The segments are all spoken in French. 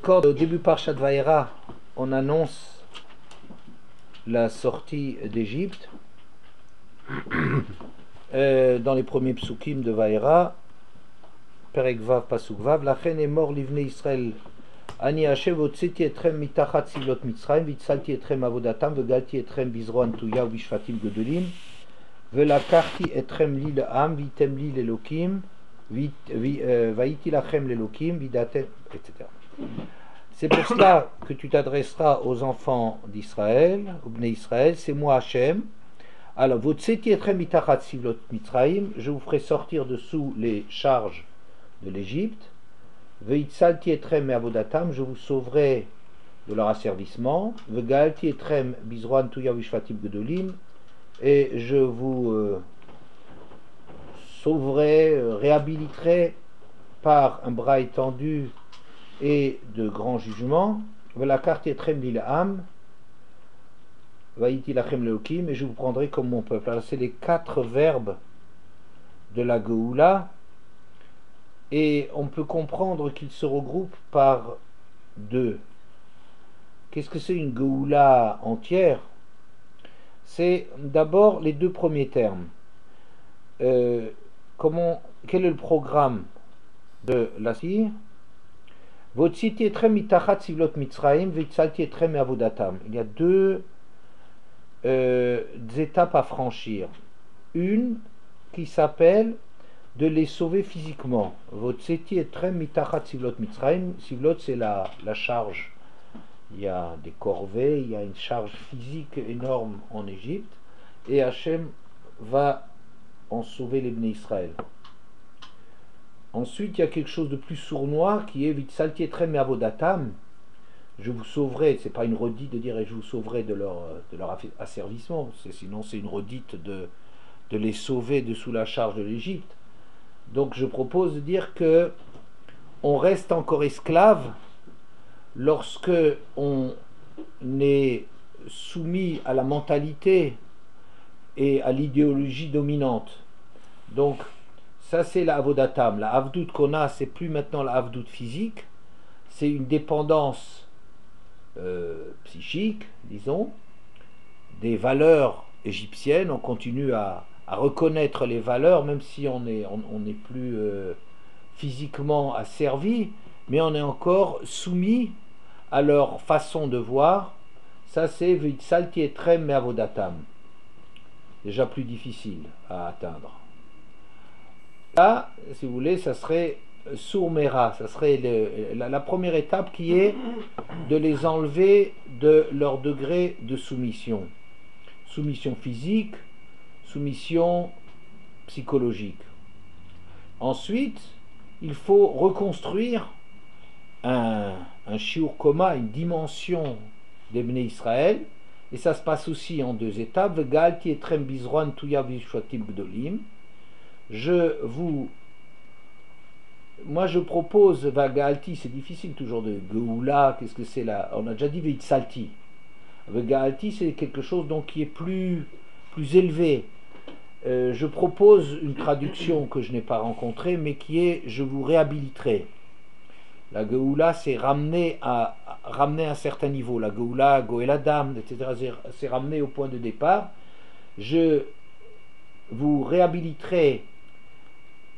Quand au début Parshat Vayera, on annonce la sortie d'Égypte, dans les premiers psukim de Vayera, Perek Vav Pasuk Vav, la reine est mort livné Israël. Ani Hashem votzeti etrem mitachat sivlot Mitzrayim, vitzalti etrem avodatam, vegalti etrem bizro antuya vishfatim gedolim, velakachti etrem li le'am, vitem li l'elokim, vaïti lachem l'elokim, vidatem, etc. C'est pour cela que tu t'adresseras aux enfants d'Israël, aux Bnei Israël, c'est moi Hachem. Alors, votzeti etrem mitachat sivlot Mitzrayim, je vous ferai sortir dessous les charges de l'Égypte. Veitzalti etrem me'avodatam, je vous sauverai de leur asservissement. Vegalti etrem bizroan tuya vishvatim gedolim, et je vous sauverai, réhabiliterai par un bras étendu et de grands jugements. Velakachti etrem lil'am, vaïti lachem leokim, et je vous prendrai comme mon peuple. Alors, c'est les 4 verbes de la Geoula. Et on peut comprendre qu'ils se regroupent par 2. Qu'est-ce que c'est une Geoula entière? C'est d'abord les 2 premiers termes. Quel est le programme de la sire? Votziti etrem mitachat sivlot Mitzrayim, vitzalti etrem me'avodatam. Il y a 2 étapes à franchir. Une qui s'appelle de les sauver physiquement. Votzeti etrem mitachat sivlot Mitzrayim. Sivlot, c'est la charge. Il y a des corvées, il y a une charge physique énorme en Égypte, et Hachem va en sauver les Bnei Israël. Ensuite, il y a quelque chose de plus sournois qui est vitzalti etrem me'avodatam. Je vous sauverai, c'est pas une redite de dire et je vous sauverai de leur asservissement, sinon c'est une redite de les sauver de sous la charge de l'Égypte. Donc je propose de dire que on reste encore esclave lorsque on est soumis à la mentalité et à l'idéologie dominante. Donc ça c'est la avodatam. La avdout qu'on a, c'est plus maintenant la avdout physique, c'est une dépendance psychique, disons, des valeurs égyptiennes. On continue à reconnaître les valeurs, même si on n'est plus physiquement asservi, mais on est encore soumis à leur façon de voir. Ça c'est vitzalti etrem me'avodatam, déjà plus difficile à atteindre. Là, si vous voulez, ça serait sourmera, ça serait la première étape qui est de les enlever de leur degré de soumission. Soumission physique, soumission psychologique. Ensuite, il faut reconstruire un shiur koma, une dimension des Bnei Israël, et ça se passe aussi en 2 étapes. Vegalti etrem bizroan tuya vishvatim gdolim. Moi je propose Vegalti, c'est difficile toujours de Geoula, qu'est-ce que c'est là? On a déjà dit Veitzalti. Vegalti, c'est quelque chose donc qui est plus élevé. Je propose une traduction que je n'ai pas rencontrée, mais qui est je vous réhabiliterai. La Geoula, c'est ramener à un certain niveau. La Geoula, Goel Adam, etc., c'est ramener au point de départ. Je vous réhabiliterai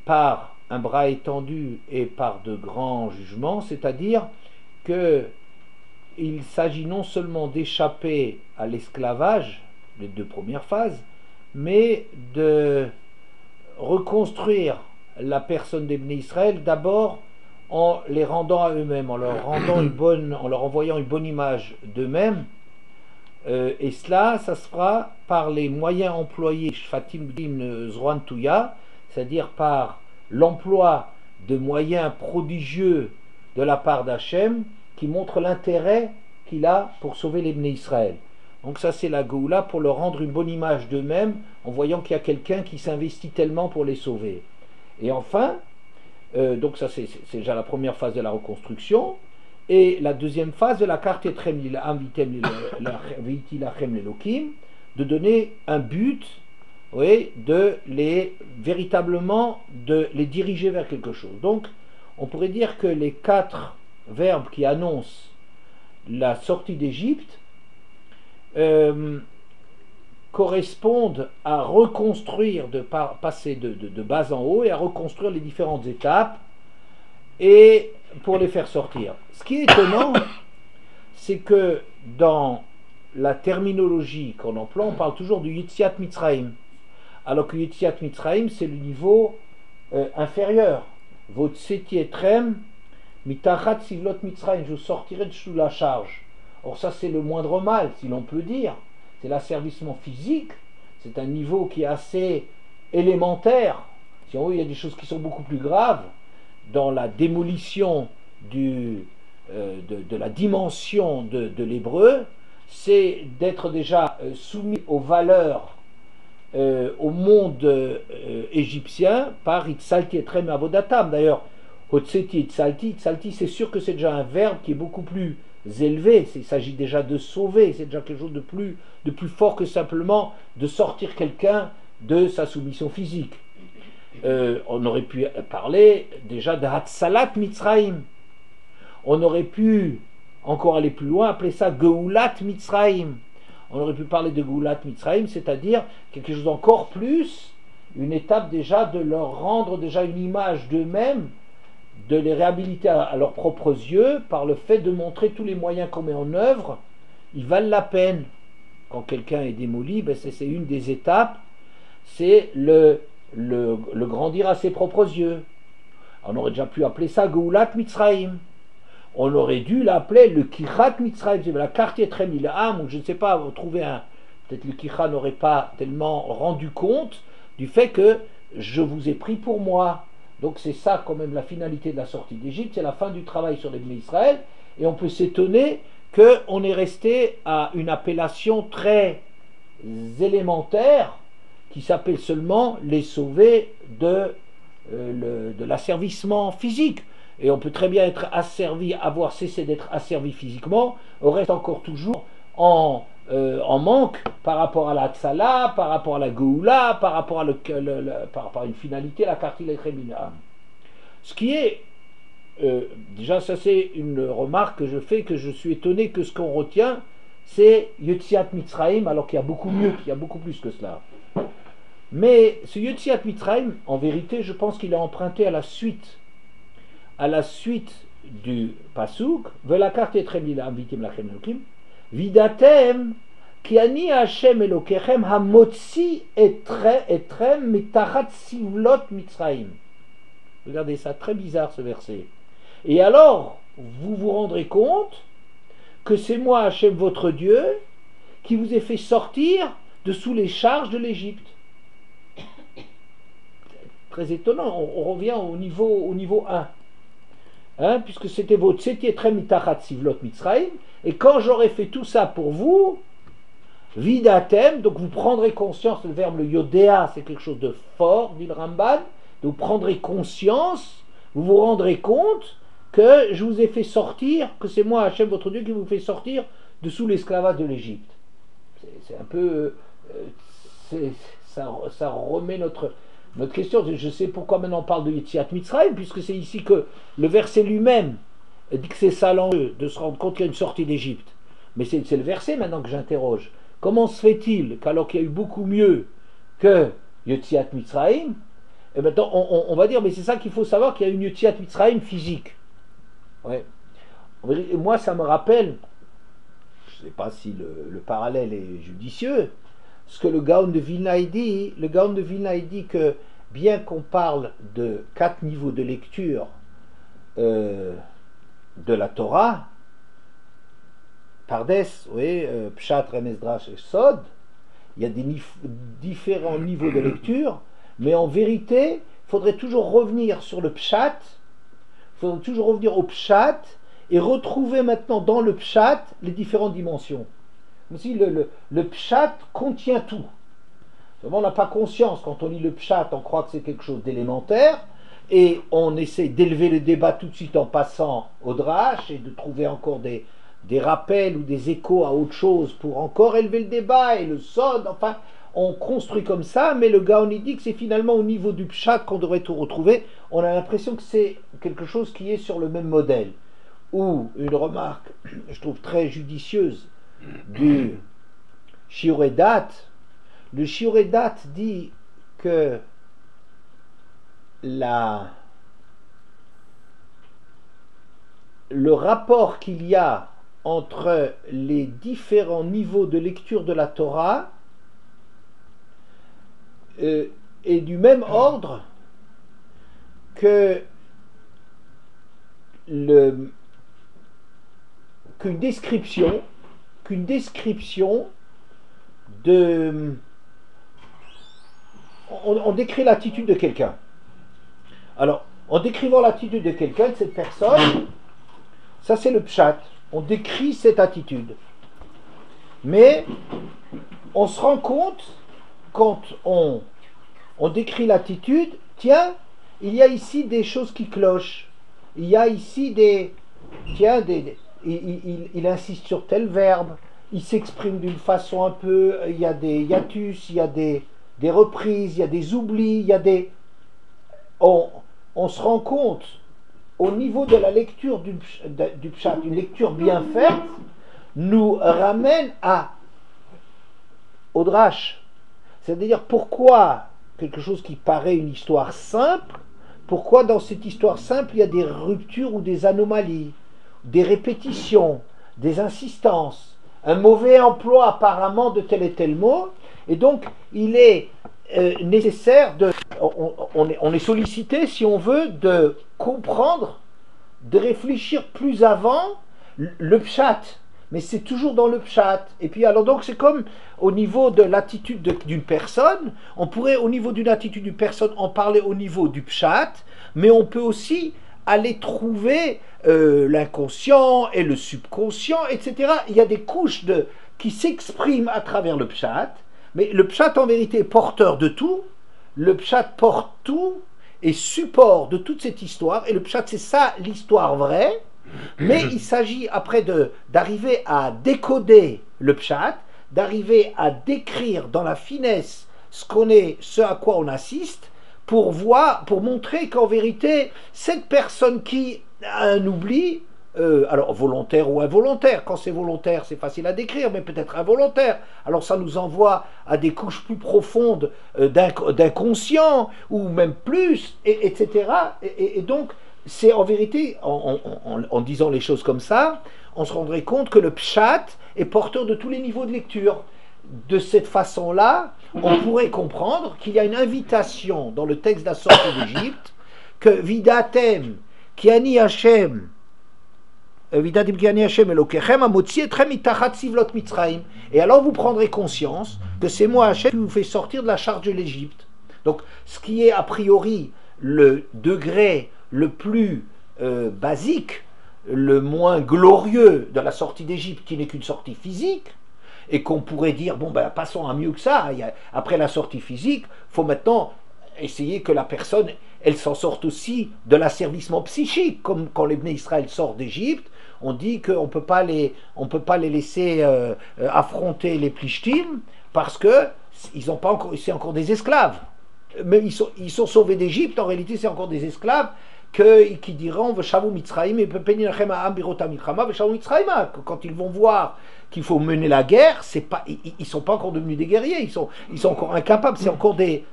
par un bras étendu et par de grands jugements, c'est-à-dire que il s'agit non seulement d'échapper à l'esclavage, les 2 premières phases, mais de reconstruire la personne des Bnei Israël d'abord en les rendant à eux-mêmes, en leur envoyant une bonne image d'eux-mêmes, et cela, ça se fera par les moyens employés, Shfatim Gdim Zroan Tuya, c'est-à-dire par l'emploi de moyens prodigieux de la part d'Hachem qui montre l'intérêt qu'il a pour sauver les Bnei Israël. Donc ça c'est la Geoula, pour leur rendre une bonne image d'eux-mêmes en voyant qu'il y a quelqu'un qui s'investit tellement pour les sauver. Et enfin, donc ça c'est déjà la première phase de la reconstruction, et la deuxième phase de la carte etrem lil'am vitem viti lachem l'elokim, de donner un but, oui, véritablement de les diriger vers quelque chose. Donc on pourrait dire que les 4 verbes qui annoncent la sortie d'Égypte correspondent à reconstruire, passer de bas en haut et à reconstruire les différentes étapes et pour les faire sortir. Ce qui est étonnant, c'est que dans la terminologie qu'on emploie, on parle toujours du Yetziat Mitzrayim, alors que Yetziat Mitzrayim, c'est le niveau inférieur. Votseti etrem mitachat sivlot Mitzrayim, je sortirai de sous la charge. Or ça, c'est le moindre mal, si l'on peut dire. C'est l'asservissement physique, c'est un niveau qui est assez élémentaire. Si on veut, il y a des choses qui sont beaucoup plus graves. Dans la démolition de la dimension de l'hébreu, c'est d'être déjà soumis aux valeurs, au monde égyptien, par Itzalti etrem avodatam. D'ailleurs, Hotseti Itzalti, c'est sûr que c'est déjà un verbe qui est beaucoup plus élevé, il s'agit déjà de sauver, c'est déjà quelque chose de plus fort que simplement de sortir quelqu'un de sa soumission physique. On aurait pu parler déjà de Hatsalat Mitzrayim. On aurait pu encore aller plus loin, appeler ça Geulat Mitzrayim. On aurait pu parler de Geulat Mitzrayim, c'est-à-dire quelque chose d'encore plus, une étape déjà de leur rendre déjà une image d'eux-mêmes, de les réhabiliter à leurs propres yeux par le fait de montrer tous les moyens qu'on met en œuvre, ils valent la peine. Quand quelqu'un est démoli, ben c'est une des étapes, c'est le grandir à ses propres yeux. On aurait déjà pu appeler ça Geulat Mitzrayim. On aurait dû l'appeler le Kichat Mitzrayim, c'est la quartier très milham, ou je ne sais pas, trouver un. Peut-être le Kichat n'aurait pas tellement rendu compte du fait que je vous ai pris pour moi. Donc c'est ça quand même la finalité de la sortie d'Égypte, c'est la fin du travail sur les Bnei Israël, et on peut s'étonner qu'on est resté à une appellation très élémentaire qui s'appelle seulement les sauver de l'asservissement physique. Et on peut très bien être asservi, avoir cessé d'être asservi physiquement, on reste encore toujours en manque par rapport à la Tzala, par rapport à la Geoula, par rapport à une finalité, la Kartil Binam. Ce qui est, déjà ça c'est une remarque que je fais, que je suis étonné que ce qu'on retient, c'est Yetziat Mitzrayim, alors qu'il y a beaucoup mieux, qu'il y a beaucoup plus que cela. Mais ce Yetziat Mitzrayim, en vérité, je pense qu'il est emprunté à la suite du Pasuk, Velakart etrem lilam vitim lachem elokim, vidatem ki ani Hashem elokechem hamotzi etrem mitachat sivlot Mitzrayim. Regardez ça, très bizarre ce verset. Et alors, vous vous rendrez compte que c'est moi, Hashem, votre Dieu, qui vous ai fait sortir de sous les charges de l'Égypte. Très étonnant, on revient au niveau 1. Puisque c'était votre Setietrem mitachat sivlot Mitzrayim, et quand j'aurai fait tout ça pour vous, vidatem, donc vous prendrez conscience, le verbe le yodéa, c'est quelque chose de fort, dit le Ramban, vous prendrez conscience, vous vous rendrez compte que je vous ai fait sortir, que c'est moi, Hachem, votre Dieu, qui vous fait sortir de sous l'esclavage de l'Égypte. C'est un peu... ça remet notre question. Je sais pourquoi maintenant on parle de Yetziat Mitzrayim, puisque c'est ici que le verset lui-même dit que c'est ça l'enjeu, de se rendre compte qu'il y a une sortie d'Égypte. Mais c'est le verset maintenant que j'interroge. Comment se fait-il qu'alors qu'il y a eu beaucoup mieux que Yetziat Mitzrayim, et maintenant on va dire, mais c'est ça qu'il faut savoir, qu'il y a une Yetziat Mitzrayim physique. Ouais. Et moi ça me rappelle, je ne sais pas si le parallèle est judicieux, ce que le Gaon de Vilna dit. Le Gaon de Vilna dit que bien qu'on parle de 4 niveaux de lecture de la Torah, Pardes, oui, Pshat, Remez, Drash et Sod, il y a des différents niveaux de lecture, mais en vérité, il faudrait toujours revenir sur le Pshat, il faudrait toujours revenir au Pshat et retrouver maintenant dans le Pshat les différentes dimensions. Aussi, le Pshat contient tout. On n'a pas conscience, quand on lit le Pshat, on croit que c'est quelque chose d'élémentaire, et on essaie d'élever le débat tout de suite en passant au Drash, et de trouver encore des rappels ou des échos à autre chose pour encore élever le débat, et le Sod, enfin, on construit comme ça, mais le Gaon dit que c'est finalement au niveau du Pshat qu'on devrait tout retrouver. On a l'impression que c'est quelque chose qui est sur le même modèle. ou une remarque, je trouve très judicieuse, du Shiurei Dat. Le Shiurei Dat dit que le rapport qu'il y a entre les différents niveaux de lecture de la Torah est du même ordre que qu'une description de... On décrit l'attitude de quelqu'un. Alors, en décrivant l'attitude de quelqu'un, de cette personne, ça c'est le pshat. On décrit cette attitude. Mais on se rend compte, quand on décrit l'attitude, tiens, il y a ici des choses qui clochent. Il y a ici il insiste sur tel verbe, il s'exprime d'une façon un peu, il y a des hiatus, il y a des reprises, il y a des oublis, il y a des... On se rend compte, au niveau de la lecture du pshat, une lecture bien faite, nous ramène au drash. C'est-à-dire pourquoi quelque chose qui paraît une histoire simple, pourquoi dans cette histoire simple il y a des ruptures ou des anomalies, des répétitions, des insistances, un mauvais emploi apparemment de tel et tel mot, et donc il est nécessaire on est sollicité, si on veut, de comprendre, de réfléchir plus avant le pshat, mais c'est toujours dans le pshat. Et puis alors donc c'est comme au niveau de l'attitude d'une personne, on pourrait au niveau d'une attitude d'une personne en parler au niveau du pshat, mais on peut aussi aller trouver l'inconscient et le subconscient, etc. Il y a des couches qui s'expriment à travers le pshat, mais le pshat en vérité est porteur de tout. Le pshat porte tout et support de toute cette histoire, et le pshat c'est ça l'histoire vraie, mais il s'agit après d'arriver à décoder le pshat, d'arriver à décrire dans la finesse ce à quoi on assiste, pour montrer qu'en vérité cette personne qui a un oubli, alors volontaire ou involontaire, quand c'est volontaire c'est facile à décrire, mais peut-être involontaire, alors ça nous envoie à des couches plus profondes d'inconscient, ou même plus, etc. Et donc c'est en vérité, en disant les choses comme ça, on se rendrait compte que le pshat est porteur de tous les niveaux de lecture. De cette façon-là, on pourrait comprendre qu'il y a une invitation dans le texte de la sortie d'Égypte, que Vidatem, Kiani Hashem, et alors vous prendrez conscience que c'est moi Hachem qui vous fait sortir de la charge de l'Égypte. Donc ce qui est a priori le degré le plus basique, le moins glorieux de la sortie d'Égypte, qui n'est qu'une sortie physique, et qu'on pourrait dire, bon ben passons à mieux que ça, après la sortie physique, il faut maintenant essayer que la personne, elle s'en sorte aussi de l'asservissement psychique, comme quand les Bnei Israël sortent d'Égypte, on dit qu'on ne peut pas les laisser affronter les Plishtim, parce que c'est encore des esclaves. Mais ils sont sauvés d'Égypte, en réalité c'est encore des esclaves, qui diront quand ils vont voir qu'il faut mener la guerre, ils sont pas encore devenus des guerriers, ils sont encore incapables, c'est encore des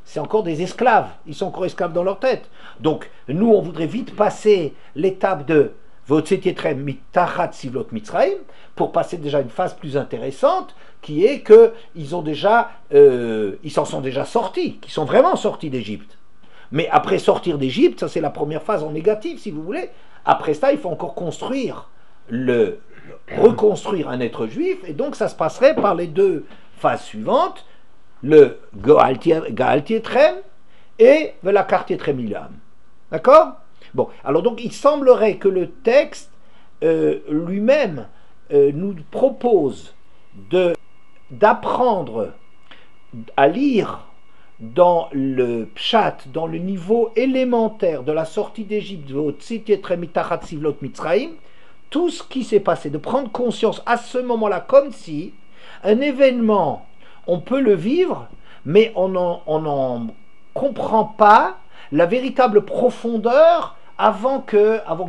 esclaves, ils sont encore esclaves dans leur tête. Donc nous on voudrait vite passer l'étape de pour passer déjà une phase plus intéressante, qui est que ils s'en sont déjà sortis, qu'ils sont vraiment sortis d'Égypte. Mais après sortir d'Égypte, ça c'est la première phase en négatif, si vous voulez. Après ça, il faut encore reconstruire un être juif, et donc ça se passerait par les deux phases suivantes, le Gaal Tietrem et la Kartietrem Ilam. D'accord? Bon, alors donc il semblerait que le texte lui-même nous propose d'apprendre à lire dans le pshat, dans le niveau élémentaire de la sortie d'Égypte, tout ce qui s'est passé, de prendre conscience à ce moment-là, comme si un événement, on peut le vivre, mais on n'en comprend pas la véritable profondeur avant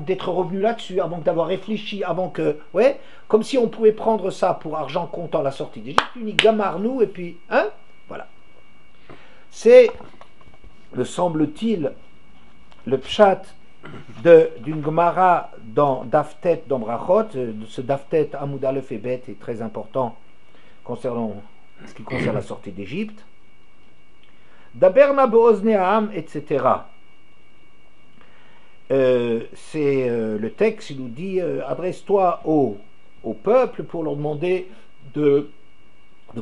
d'être revenu là-dessus, avant d'avoir réfléchi, avant que, ouais, comme si on pouvait prendre ça pour argent comptant la sortie d'Égypte, une gamarnou, et puis, hein, voilà. C'est, me semble-t-il, le pshat d'une Gemara dans Daftet, dans Brachot. Ce Daftet, Amoud Aleph et Bet, est très important concernant ce qui concerne la sortie d'Égypte. Daberna Beozneam, etc. C'est le texte, il nous dit adresse-toi au peuple pour leur demander de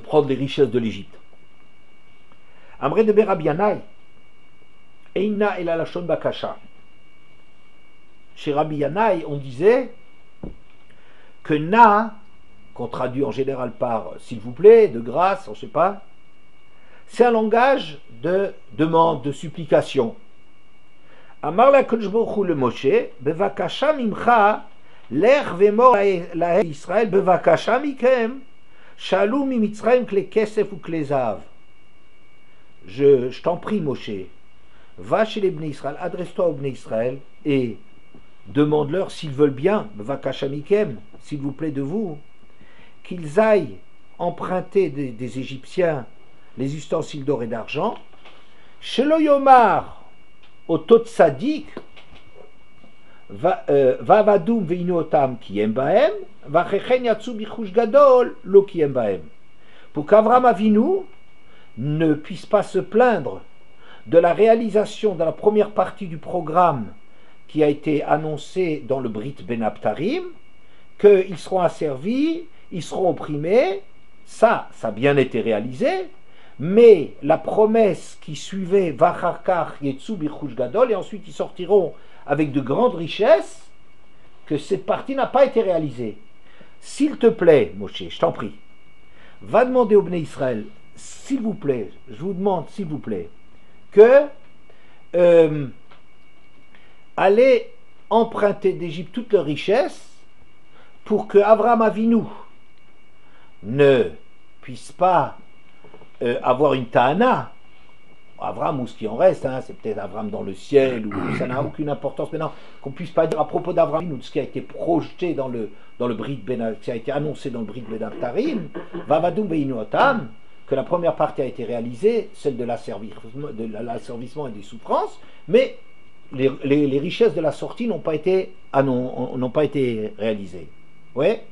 prendre les richesses de l'Égypte. Amré de Berabianai, Eina el alashon bakasha. Chez Rabbi Yanaï, on disait que na, qu'on traduit en général par s'il vous plaît, de grâce, on ne sait pas, c'est un langage de demande, de supplication. Amar la Kodesh Baruch Hu le Moshe, bevakasha mimcha, l'er vemor la Israël, bevakasha mikem, shalou mimitzraim kle kesef ou kle zav. Je t'en prie, Moshe, va chez les Bnei Israël, adresse-toi aux Bnei Israël et demande-leur s'ils veulent bien, bevakasha mikem, s'il vous plaît de vous, qu'ils aillent emprunter des Égyptiens les ustensiles d'or et d'argent, Shelo Yomar, au Tot Sadik, Vavadum veinu otam kiyem bahem, Vachechen yatsu bichush gadol lo kiyem bahem. Pour qu'Avram Avinu ne puisse pas se plaindre de la réalisation de la première partie du programme qui a été annoncé dans le Brit Ben Abtarim, qu'ils seront asservis, ils seront opprimés, ça a bien été réalisé, mais la promesse qui suivait Vacharkar Yetsu Bichush Gadol, et ensuite ils sortiront avec de grandes richesses, que cette partie n'a pas été réalisée. S'il te plaît, Moshe, je t'en prie, va demander au Bnei Israël, s'il vous plaît, je vous demande, s'il vous plaît, que allez emprunter d'Égypte toutes leurs richesses pour que Avraham Avinu ne puisse pas avoir une ta'ana, Avraham ou ce qui en reste, hein, c'est peut-être Avraham dans le ciel, ou ça n'a aucune importance maintenant, qu'on puisse pas dire à propos d'Avraham ou de ce qui a été projeté dans le Brit Ben, qui a été annoncé dans le Brit Ben Abtarim, Vavadum Veinu Otam, que la première partie a été réalisée, celle de l'asservissement et des souffrances, mais les richesses de la sortie n'ont pas été réalisées. Ouais.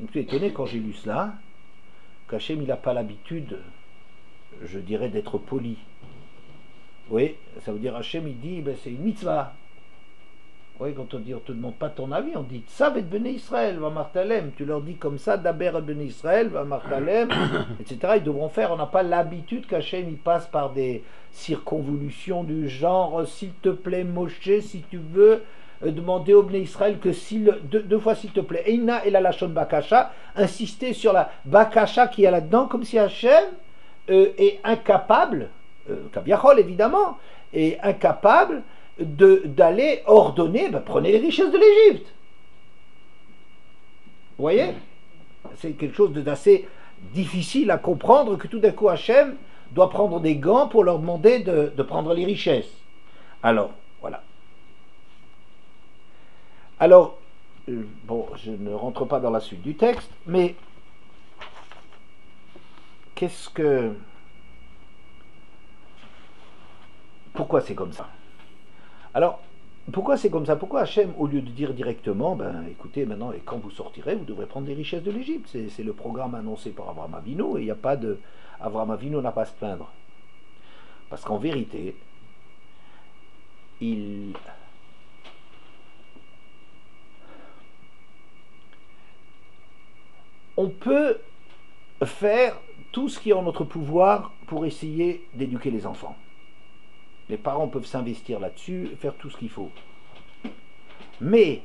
Je suis étonné quand j'ai lu cela, qu'Hachem il n'a pas l'habitude, je dirais, d'être poli. Oui, ça veut dire Hachem il dit, ben, c'est une mitzvah. Oui, quand on dit on te demande pas ton avis, on dit Tsav et Bnei Israël, va martalem. Tu leur dis comme ça, Daber et Bnei Israël, va martalem, etc. Ils devront faire. On n'a pas l'habitude qu'Hachem il passe par des circonvolutions du genre s'il te plaît, Moshe, si tu veux demander au Bnei Israël que deux fois s'il te plaît. Eina et la lachon bakasha, insister sur la bakasha qui est là-dedans, comme si Hachem est incapable, Kaviachol évidemment, est incapable d'aller ordonner, ben, prenez les richesses de l'Égypte. Vous voyez, c'est quelque chose d'assez difficile à comprendre que tout d'un coup Hachem doit prendre des gants pour leur demander de prendre les richesses. Alors, voilà. Alors, bon, je ne rentre pas dans la suite du texte, mais pourquoi c'est comme ça? Alors, pourquoi c'est comme ça? Pourquoi Hachem, au lieu de dire directement, ben écoutez, maintenant, et quand vous sortirez, vous devrez prendre les richesses de l'Égypte. C'est le programme annoncé par Avraham Avinu, et il n'y a pas de... Avraham Avinu n'a pas à se plaindre. Parce qu'en vérité, on peut faire tout ce qui est en notre pouvoir pour essayer d'éduquer les enfants. Les parents peuvent s'investir là-dessus, faire tout ce qu'il faut. Mais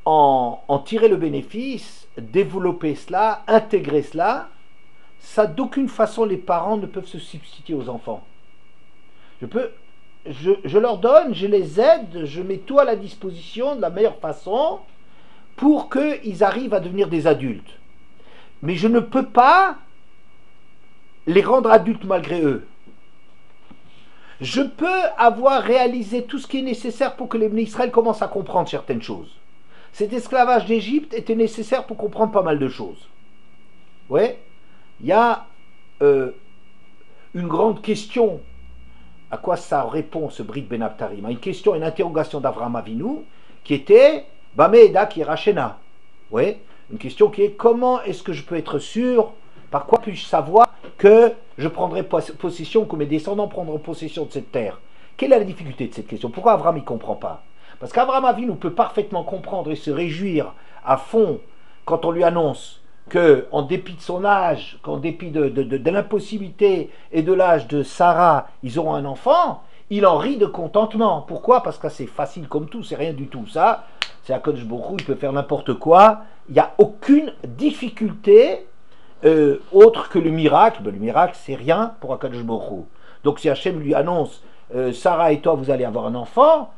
en tirer le bénéfice, développer cela, intégrer cela, ça d'aucune façon les parents ne peuvent se substituer aux enfants. Je leur donne, je les aide, je mets tout à la disposition de la meilleure façon pour qu'ils arrivent à devenir des adultes. Mais je ne peux pas les rendre adultes malgré eux. Je peux avoir réalisé tout ce qui est nécessaire pour que les Bnei Israël commencent à comprendre certaines choses. Cet esclavage d'Égypte était nécessaire pour comprendre pas mal de choses. Oui, il y a une grande question. À quoi ça répond ce Brit Ben Abtarim? Une question, une interrogation d'Avraham Avinu qui était Bameeda qui Rachena. Oui, une question qui est comment est-ce que je peux être sûr, par quoi puis-je savoir que je prendrai possession, que mes descendants prendront possession de cette terre? Quelle est la difficulté de cette question? Pourquoi Avraham ne comprend pas? Parce qu'Avraham Avinu peut parfaitement comprendre et se réjouir à fond quand on lui annonce qu'en dépit de son âge, qu'en dépit de l'impossibilité et de l'âge de Sarah, ils auront un enfant, il en rit de contentement. Pourquoi? Parce que c'est facile comme tout, c'est rien du tout. Ça, c'est Akadosh Baruch Hu, il peut faire n'importe quoi, il n'y a aucune difficulté autre que le miracle. Ben, le miracle, c'est rien pour Akadosh Baruch Hu. Donc si Hachem lui annonce Sarah et toi, vous allez avoir un enfant,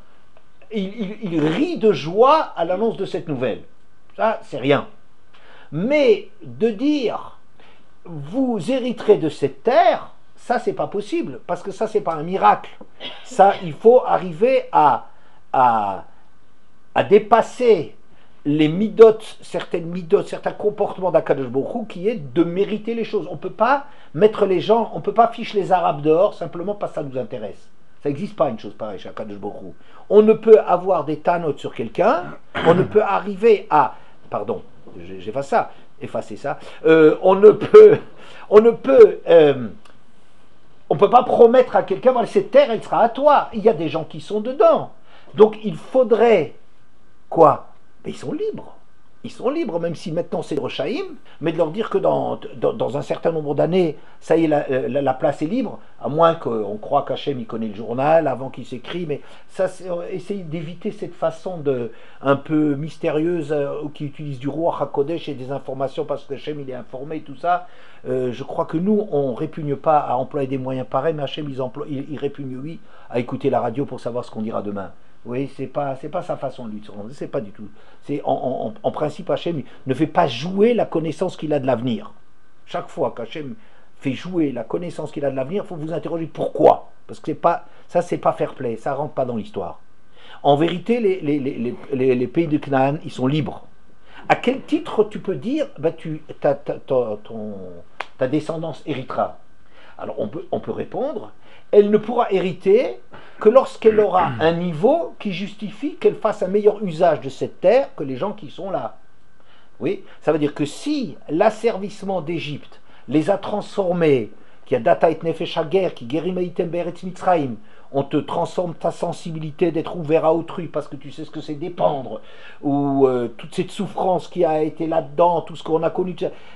il rit de joie à l'annonce de cette nouvelle. Ça, c'est rien. Mais de dire vous hériterez de cette terre, ça c'est pas possible, parce que ça c'est pas un miracle. Ça, il faut arriver à dépasser les midotes, certains comportements d'Akadosh Baruch Hu qui est de mériter les choses. On peut pas mettre les gens, on peut pas ficher les Arabes dehors simplement parce que ça nous intéresse. Ça n'existe pas une chose pareille chez Akadosh Baruch Hu. On ne peut avoir des tanotes sur quelqu'un, on ne peut arriver à... Pardon, j'efface ça, effacer ça. On ne peut pas promettre à quelqu'un, voilà, cette terre, elle sera à toi. Il y a des gens qui sont dedans. Donc il faudrait, quoi? Mais ils sont libres. Ils sont libres, même si maintenant c'est le Rechaïm, mais de leur dire que dans un certain nombre d'années, ça y est, la place est libre, à moins qu'on croit qu'Hachem il connaît le journal avant qu'il s'écrit, mais ça, essayer d'éviter cette façon un peu mystérieuse qui utilise du roi HaKodesh et des informations parce que Hachem il est informé et tout ça. Je crois que nous, on ne répugne pas à employer des moyens pareils, mais Hachem il répugne, oui, à écouter la radio pour savoir ce qu'on dira demain. Oui, c'est pas sa façon de lui, c'est pas du tout. C'est en principe, Hachem ne fait pas jouer la connaissance qu'il a de l'avenir. Chaque fois qu'Hachem fait jouer la connaissance qu'il a de l'avenir, il faut vous interroger pourquoi. Parce que ça, c'est pas fair play, ça rentre pas dans l'histoire. En vérité, les pays de Canaan, ils sont libres. À quel titre tu peux dire, ta descendance héritera? Alors on peut répondre, elle ne pourra hériter que lorsqu'elle aura un niveau qui justifie qu'elle fasse un meilleur usage de cette terre que les gens qui sont là. Oui, ça veut dire que si l'asservissement d'Égypte les a transformés, qui a data et nefesh hager, qui guérit meitem beretz Mitzrayim, on te transforme ta sensibilité d'être ouvert à autrui parce que tu sais ce que c'est dépendre, ou toute cette souffrance qui a été là-dedans, tout ce qu'on a connu,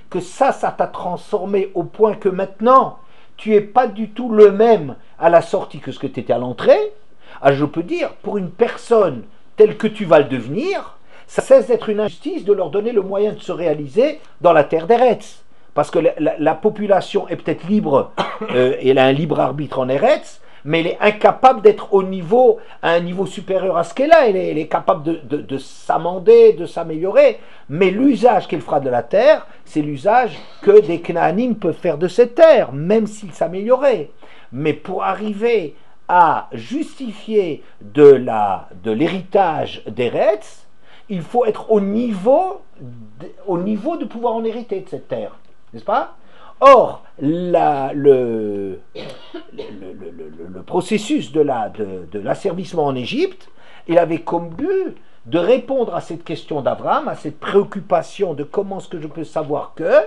que ça t'a transformé au point que maintenant, tu n'es pas du tout le même à la sortie que ce que tu étais à l'entrée. Alors je peux dire, pour une personne telle que tu vas le devenir, ça cesse d'être une injustice de leur donner le moyen de se réaliser dans la terre d'Eretz. Parce que la population est peut-être libre, et elle a un libre arbitre en Eretz, mais elle est incapable d'être à un niveau supérieur à ce qu'elle a. Elle est capable de s'amender, de s'améliorer. Mais l'usage qu'elle fera de la terre, c'est l'usage que des Canaanim peuvent faire de cette terre, même s'ils s'amélioraient. Mais pour arriver à justifier de l'héritage d'Eretz, il faut être au niveau de pouvoir en hériter de cette terre. N'est-ce pas? Or, le processus de l'asservissement en Égypte, il avait comme but de répondre à cette question d'Abraham, à cette préoccupation de comment est-ce que je peux savoir que,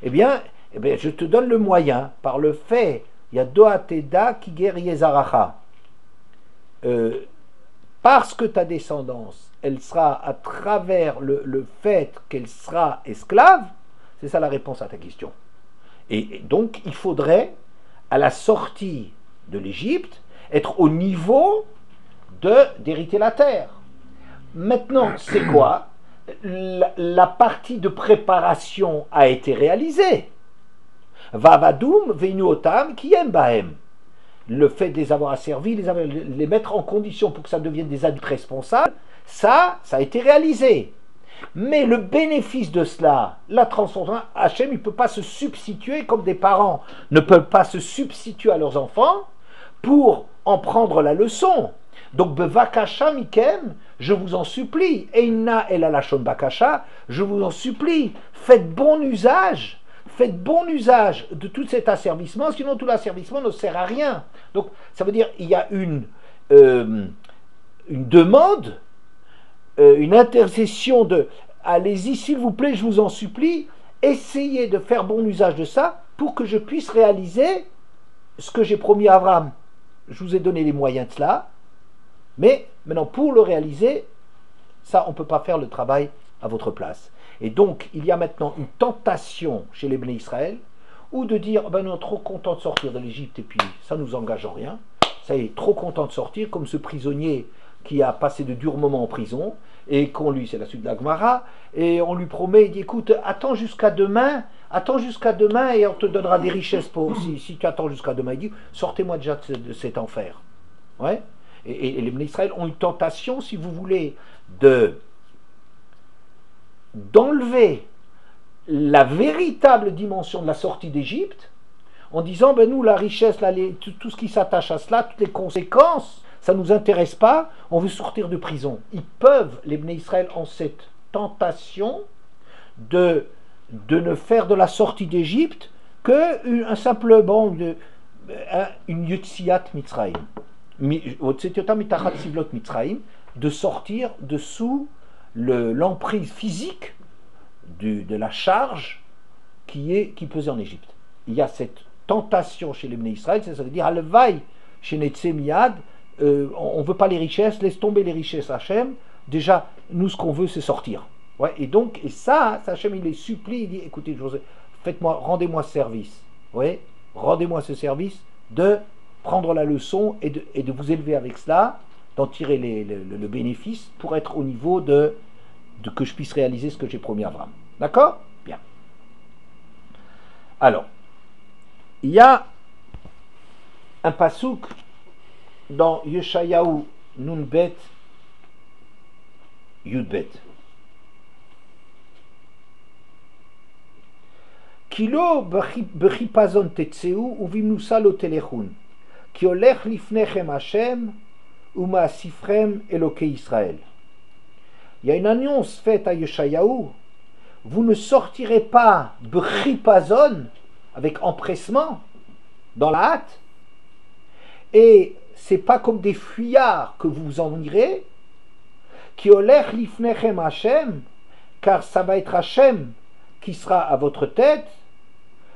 eh bien, je te donne le moyen, par le fait, il y a Doateda qui guérit Zaracha. Parce que ta descendance, elle sera à travers le fait qu'elle sera esclave, c'est ça la réponse à ta question. Et donc, il faudrait, à la sortie de l'Égypte, être au niveau d'hériter la terre. Maintenant, c'est quoi? La partie de préparation a été réalisée. Vavadoum, veinu otam, qui aime bahem. Le fait de les avoir asservis, les mettre en condition pour que ça devienne des adultes responsables, ça a été réalisé. Mais le bénéfice de cela, la transformation, Hachem, il ne peut pas se substituer, comme des parents ne peuvent pas se substituer à leurs enfants pour en prendre la leçon. Donc, bevakasha mikem, je vous en supplie, eina el alashon bakasha, je vous en supplie, faites bon usage de tout cet asservissement, sinon tout l'asservissement ne sert à rien. Donc, ça veut dire il y a une demande, une intercession de allez-y s'il vous plaît, je vous en supplie, essayez de faire bon usage de ça pour que je puisse réaliser ce que j'ai promis à Abraham. Je vous ai donné les moyens de cela, mais maintenant pour le réaliser, ça on ne peut pas faire le travail à votre place. Et donc il y a maintenant une tentation chez les Béné Israël, ou de dire ben non, trop content de sortir de l'Égypte et puis ça nous engage en rien, ça y est, trop content de sortir, comme ce prisonnier qui a passé de durs moments en prison, et qu'on lui, c'est la suite de la Gemara, et on lui promet, il dit écoute, attends jusqu'à demain et on te donnera des richesses pour, si tu attends jusqu'à demain, il dit sortez-moi déjà de cet enfer. Ouais. Et les Béné Israël ont une tentation, si vous voulez, d'enlever la véritable dimension de la sortie d'Égypte, en disant ben nous la richesse, là, tout ce qui s'attache à cela, toutes les conséquences, ça ne nous intéresse pas, on veut sortir de prison. Ils peuvent, les Béné Israël, ont cette tentation de ne faire de la sortie d'Égypte qu'un simple une Yotziat Mitzrayim, de sortir dessous l'emprise physique de la charge qui pesait en Égypte. Il y a cette tentation chez les Béné Israël, ça veut dire Alvaï chez Netze Miyad, on ne veut pas les richesses, laisse tomber les richesses Hachem, déjà nous ce qu'on veut c'est sortir. Ouais, et ça Hachem il les supplie, il dit écoutez José, rendez-moi ce service, ouais, rendez-moi ce service de prendre la leçon et de vous élever avec cela, d'en tirer le bénéfice pour être au niveau de que je puisse réaliser ce que j'ai promis à Abraham. D'accord? Bien. Alors, il y a un pasouk dans Yeshayahu Nunbet Yudbet. Kilo bechipazon tetzeu uvimnusa lo telechun. Ki olech lifnechem Hashem umaasifrem Elokei Israël. Il y a une annonce faite à Yeshayahu. Vous ne sortirez pas bechipazon, avec empressement, dans la hâte, et c'est pas comme des fuyards que vous en irez, qui olech lifnechem Hashem, car ça va être Hashem qui sera à votre tête,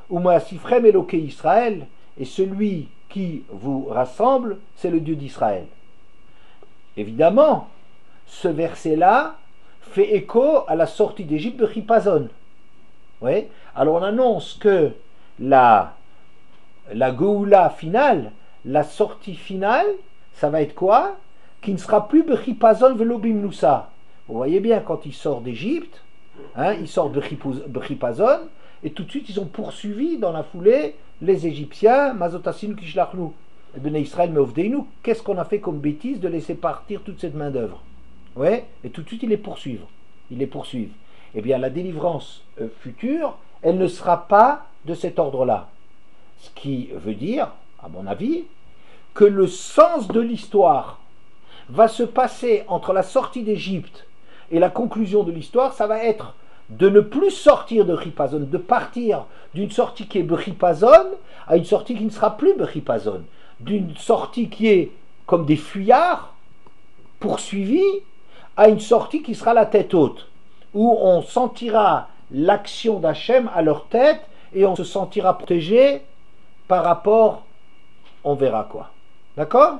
ou Maasifrem Elokei Israël, et celui qui vous rassemble, c'est le Dieu d'Israël. Évidemment, ce verset-là fait écho à la sortie d'Égypte de Chipazon. Oui. Alors on annonce que la Geoula finale, la sortie finale, ça va être quoi? Qui ne sera plus Bechipazon Velobim Nusa. Vous voyez bien, quand il sort d'Égypte, il sort de Bechipazon, et tout de suite ils ont poursuivi dans la foulée les Égyptiens, Mazotassinu Kishlachnu, Béné Israël Meovdeinu. Qu'est-ce qu'on a fait comme bêtise de laisser partir toute cette main-d'œuvre? Ouais, et tout de suite ils les poursuivent. Eh bien, la délivrance future, elle ne sera pas de cet ordre-là. Ce qui veut dire, à mon avis, que le sens de l'histoire va se passer entre la sortie d'Égypte et la conclusion de l'histoire, ça va être de ne plus sortir de Chipazon, de partir d'une sortie qui est Bechipazon à une sortie qui ne sera plus Bechipazon, d'une sortie qui est comme des fuyards poursuivis à une sortie qui sera la tête haute, où on sentira l'action d'Hachem à leur tête et on se sentira protégé par rapport, on verra quoi. D'accord?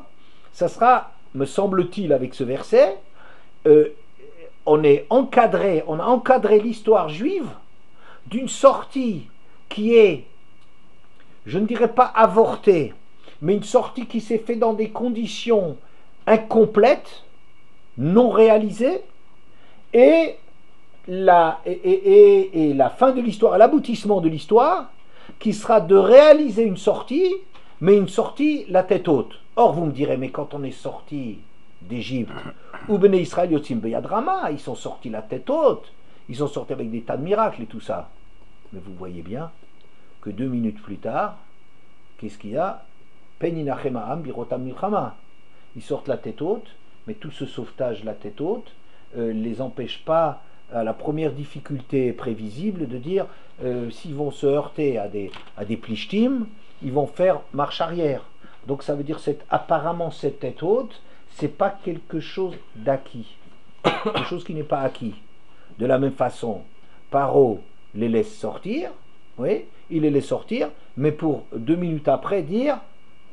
Ça sera, me semble-t-il, avec ce verset, on a encadré l'histoire juive d'une sortie qui est, je ne dirais pas avortée, mais une sortie qui s'est faite dans des conditions incomplètes, non réalisées, et la fin de l'histoire, l'aboutissement de l'histoire, qui sera de réaliser une sortie, mais une sortie la tête haute. Or, vous me direz, mais quand on est sorti d'Égypte, ou Béné Israël Yotzim Beyadrama, ils sont sortis la tête haute, ils sont sortis avec des tas de miracles et tout ça. Mais vous voyez bien que 2 minutes plus tard, qu'est-ce qu'il y a? Peninachem ha'am birotam milchama. Ils sortent la tête haute, mais tout ce sauvetage la tête haute les empêche pas, à la première difficulté prévisible, de dire s'ils vont se heurter à des plishtim, ils vont faire marche arrière. Donc ça veut dire apparemment cette tête haute, c'est pas quelque chose d'acquis, quelque chose qui n'est pas acquis. De la même façon, Paro les laisse sortir, oui, il les laisse sortir, mais pour 2 minutes après dire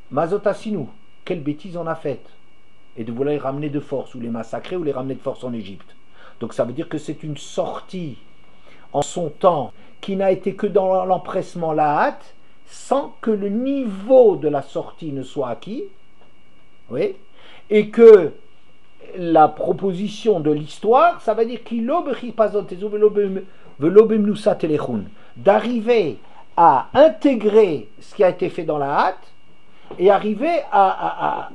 Mazotassinu, quelle bêtise on a faite, et de vouloir les ramener de force, ou les massacrer, ou les ramener de force en Égypte. Donc ça veut dire que c'est une sortie en son temps qui n'a été que dans l'empressement, la hâte, sans que le niveau de la sortie ne soit acquis, oui, et que la proposition de l'histoire, ça veut dire d'arriver à intégrer ce qui a été fait dans la hâte et arriver à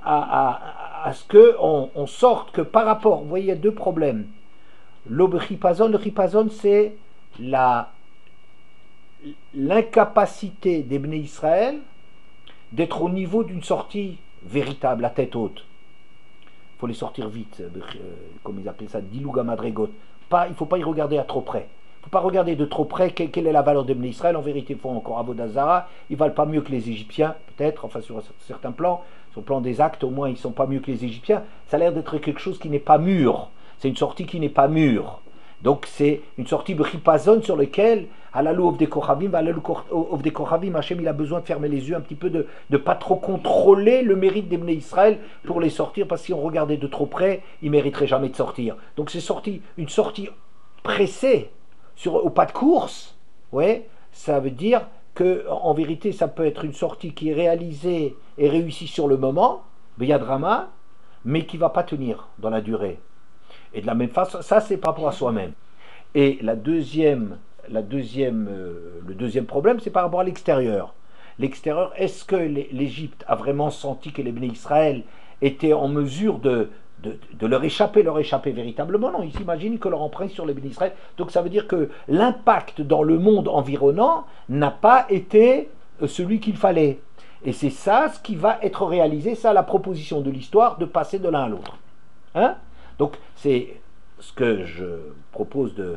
ce qu'on sorte que par rapport, vous voyez, il y a 2 problèmes. Le ripazon, c'est l'incapacité des Bnei Israël d'être au niveau d'une sortie véritable, à tête haute. Il faut les sortir vite, comme ils appellent ça, diluga madregot. Il ne faut pas y regarder à trop près. Il ne faut pas regarder de trop près quelle est la valeur des Bnei Israël. En vérité, ils font encore Avodah Zara. Ils ne valent pas mieux que les Égyptiens, peut-être, enfin sur certains plans. Sur le plan des actes, au moins, ils ne sont pas mieux que les Égyptiens. Ça a l'air d'être quelque chose qui n'est pas mûr. C'est une sortie qui n'est pas mûre. Donc c'est une sortie bripazon sur laquelle, à la lou of des Kochavim, Hachem, il a besoin de fermer les yeux un petit peu, de ne pas trop contrôler le mérite des Bnei Israël pour les sortir, parce que si on regardait de trop près, ils ne mériteraient jamais de sortir. Donc c'est une sortie pressée, au pas de course, ouais, ça veut dire que en vérité, ça peut être une sortie qui est réalisée et réussie sur le moment, Beyadrama, mais qui ne va pas tenir dans la durée. Et de la même façon, ça c'est par rapport à soi-même. Et le deuxième problème, c'est par rapport à l'extérieur. L'extérieur, est-ce que l'Égypte a vraiment senti que les Bnei Israël étaient en mesure de leur échapper véritablement? Non, ils s'imaginent que leur emprise sur les Bnei Israël. Donc ça veut dire que l'impact dans le monde environnant n'a pas été celui qu'il fallait. Et c'est ça ce qui va être réalisé, ça la proposition de l'histoire, de passer de l'un à l'autre. Hein? Donc c'est ce que je propose de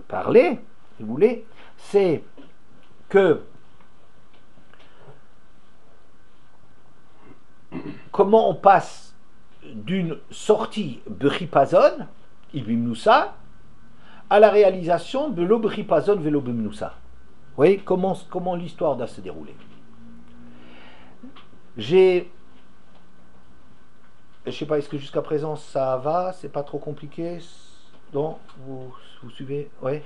parler, si vous voulez, c'est que comment on passe d'une sortie Beripazon, Ibimnoussa, à la réalisation de l'Oberipazon Velobimnoussa. Vous voyez comment l'histoire doit se dérouler. Je ne sais pas, est-ce que jusqu'à présent ça va? C'est pas trop compliqué? Non? Vous suivez? Oui.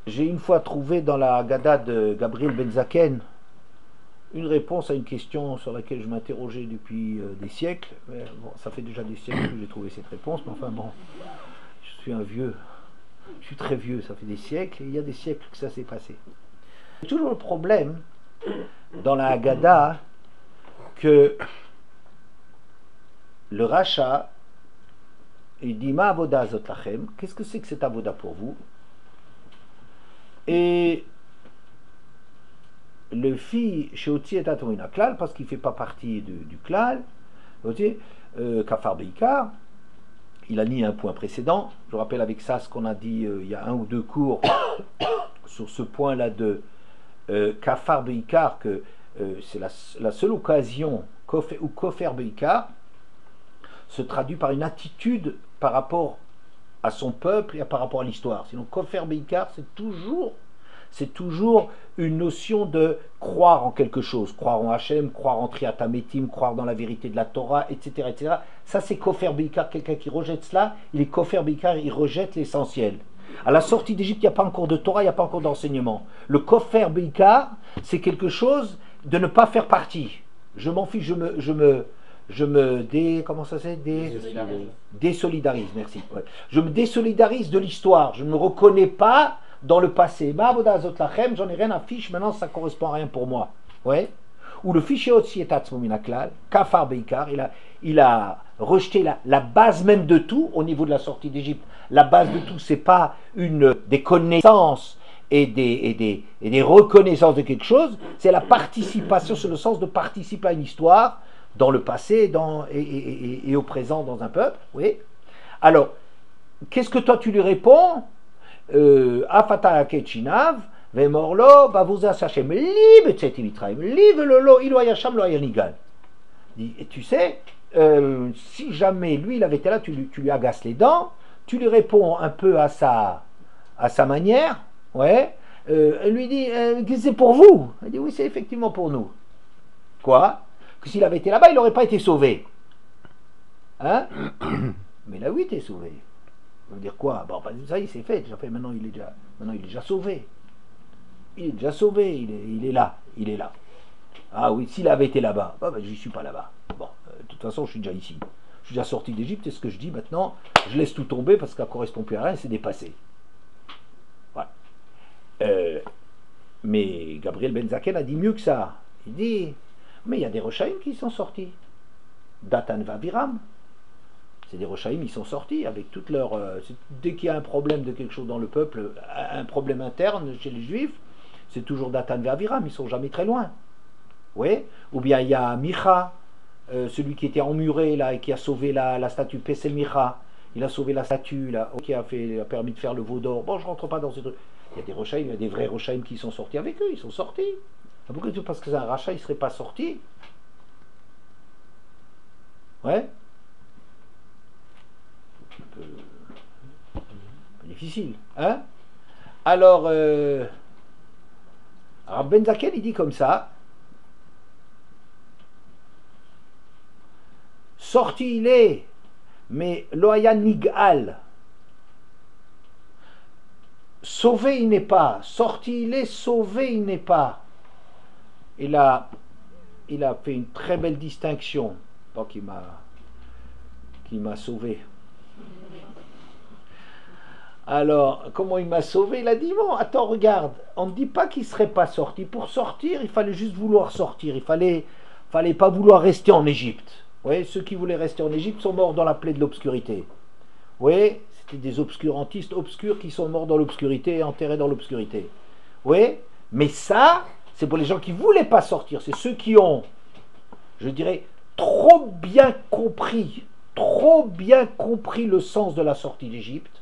J'ai une fois trouvé dans la Haggadah de Gabriel Ben Zaken une réponse à une question sur laquelle je m'interrogeais depuis des siècles. Mais bon, ça fait déjà des siècles que j'ai trouvé cette réponse, mais enfin bon, je suis un vieux. Je suis très vieux, ça fait des siècles, et il y a des siècles que ça s'est passé. C'est toujours le problème dans la Haggadah que le rachat, il dit Ma avoda zot lachem, qu'est-ce que c'est que cette avoda pour vous? Et le fils chez Otzi et Tatomina Klal, parce qu'il ne fait pas partie du Klal, Kafar Beikar, il a nié un point précédent. Je rappelle avec ça ce qu'on a dit il y a 1 ou 2 cours sur ce point-là de Kafar Beikar, que c'est la seule occasion où Kofer Beikar se traduit par une attitude par rapport à son peuple et par rapport à l'histoire. Sinon, Kofer Beikar, c'est toujours une notion de croire en quelque chose, croire en Hachem, croire en Triatametim, croire dans la vérité de la Torah, etc. etc. Ça, c'est Kofer Beikar. Quelqu'un qui rejette cela, il est Kofer Beikar, il rejette l'essentiel. À la sortie d'Égypte, il n'y a pas encore de Torah, il n'y a pas encore d'enseignement. Le Kofer Beikar, c'est quelque chose de ne pas faire partie. Je m'en fiche, désolidarise, merci. Ouais. Je me désolidarise de l'histoire, je ne me reconnais pas dans le passé. J'en ai rien à fiche, maintenant ça ne correspond à rien pour moi. Ouais. Ou le fichier Otzi et Tatzmo Minaklal, Kafar Beikar, il a rejeter la base même de tout au niveau de la sortie d'Égypte. La base de tout, c'est pas des connaissances et des reconnaissances de quelque chose, c'est la participation, c'est le sens de participer à une histoire dans le passé et au présent dans un peuple. Oui. Alors, qu'est-ce que toi tu lui réponds? Afata Ketchinav, Vemorlo, Bavuza Sachem, Libe Tsetivitraim, Libe Lolo, Iloyacham, Loyanigal. Et tu sais, si jamais lui il avait été là, tu lui agaces les dents, tu lui réponds un peu à sa manière, ouais, elle lui dit c'est pour vous. Elle dit oui, c'est effectivement pour nous. Quoi? Que s'il avait été là-bas, il n'aurait pas été sauvé. Hein? Mais là, oui, t'es sauvé. Ça veut dire quoi? Bon, ça y est, c'est fait, déjà fait. Maintenant, il est déjà sauvé. Il est déjà sauvé, il est là. Ah oui, s'il avait été là-bas, bah, je ne suis pas là-bas. Bon, de toute façon, je suis déjà ici. Je suis déjà sorti d'Égypte, et ce que je dis maintenant, je laisse tout tomber parce que ça ne correspond plus à rien, c'est dépassé. Voilà. Mais Gabriel Benzaken a dit mieux que ça. Il dit, mais il y a des Rochaïm qui sont sortis. Datan Vaviram. C'est des Rochaïm, ils sont sortis avec toute leur... dès qu'il y a un problème de quelque chose dans le peuple, un problème interne chez les Juifs, c'est toujours Datan Vaviram, ils ne sont jamais très loin. Oui. Ou bien il y a Micha, celui qui était emmuré là et qui a sauvé la statue Pesel Micha. Il a sauvé la statue là, qui a permis de faire le veau d'or. Bon, je ne rentre pas dans ce truc. Il y a des Rochaïm, il y a des vrais Rochaïm qui sont sortis avec eux, ils sont sortis. Pourquoi tu penses que c'est un rachat, il ne serait pas sorti? Ouais. Un peu difficile. Hein? Alors, Ben Zaken, il dit comme ça. Sorti il est, mais Loaya Nigal. Sauvé il n'est pas. Sorti il est, sauvé il n'est pas. Il a fait une très belle distinction. Bon, qui m'a sauvé. Alors, comment il m'a sauvé? Il a dit, bon, attends, regarde, on ne dit pas qu'il ne serait pas sorti. Pour sortir, il fallait juste vouloir sortir. Il fallait pas vouloir rester en Égypte. Vous voyez, ceux qui voulaient rester en Égypte sont morts dans la plaie de l'obscurité. Vous voyez, c'était des obscurantistes obscurs qui sont morts dans l'obscurité et enterrés dans l'obscurité. Vous voyez, mais ça, c'est pour les gens qui ne voulaient pas sortir. C'est ceux qui ont, je dirais, trop bien compris le sens de la sortie d'Égypte.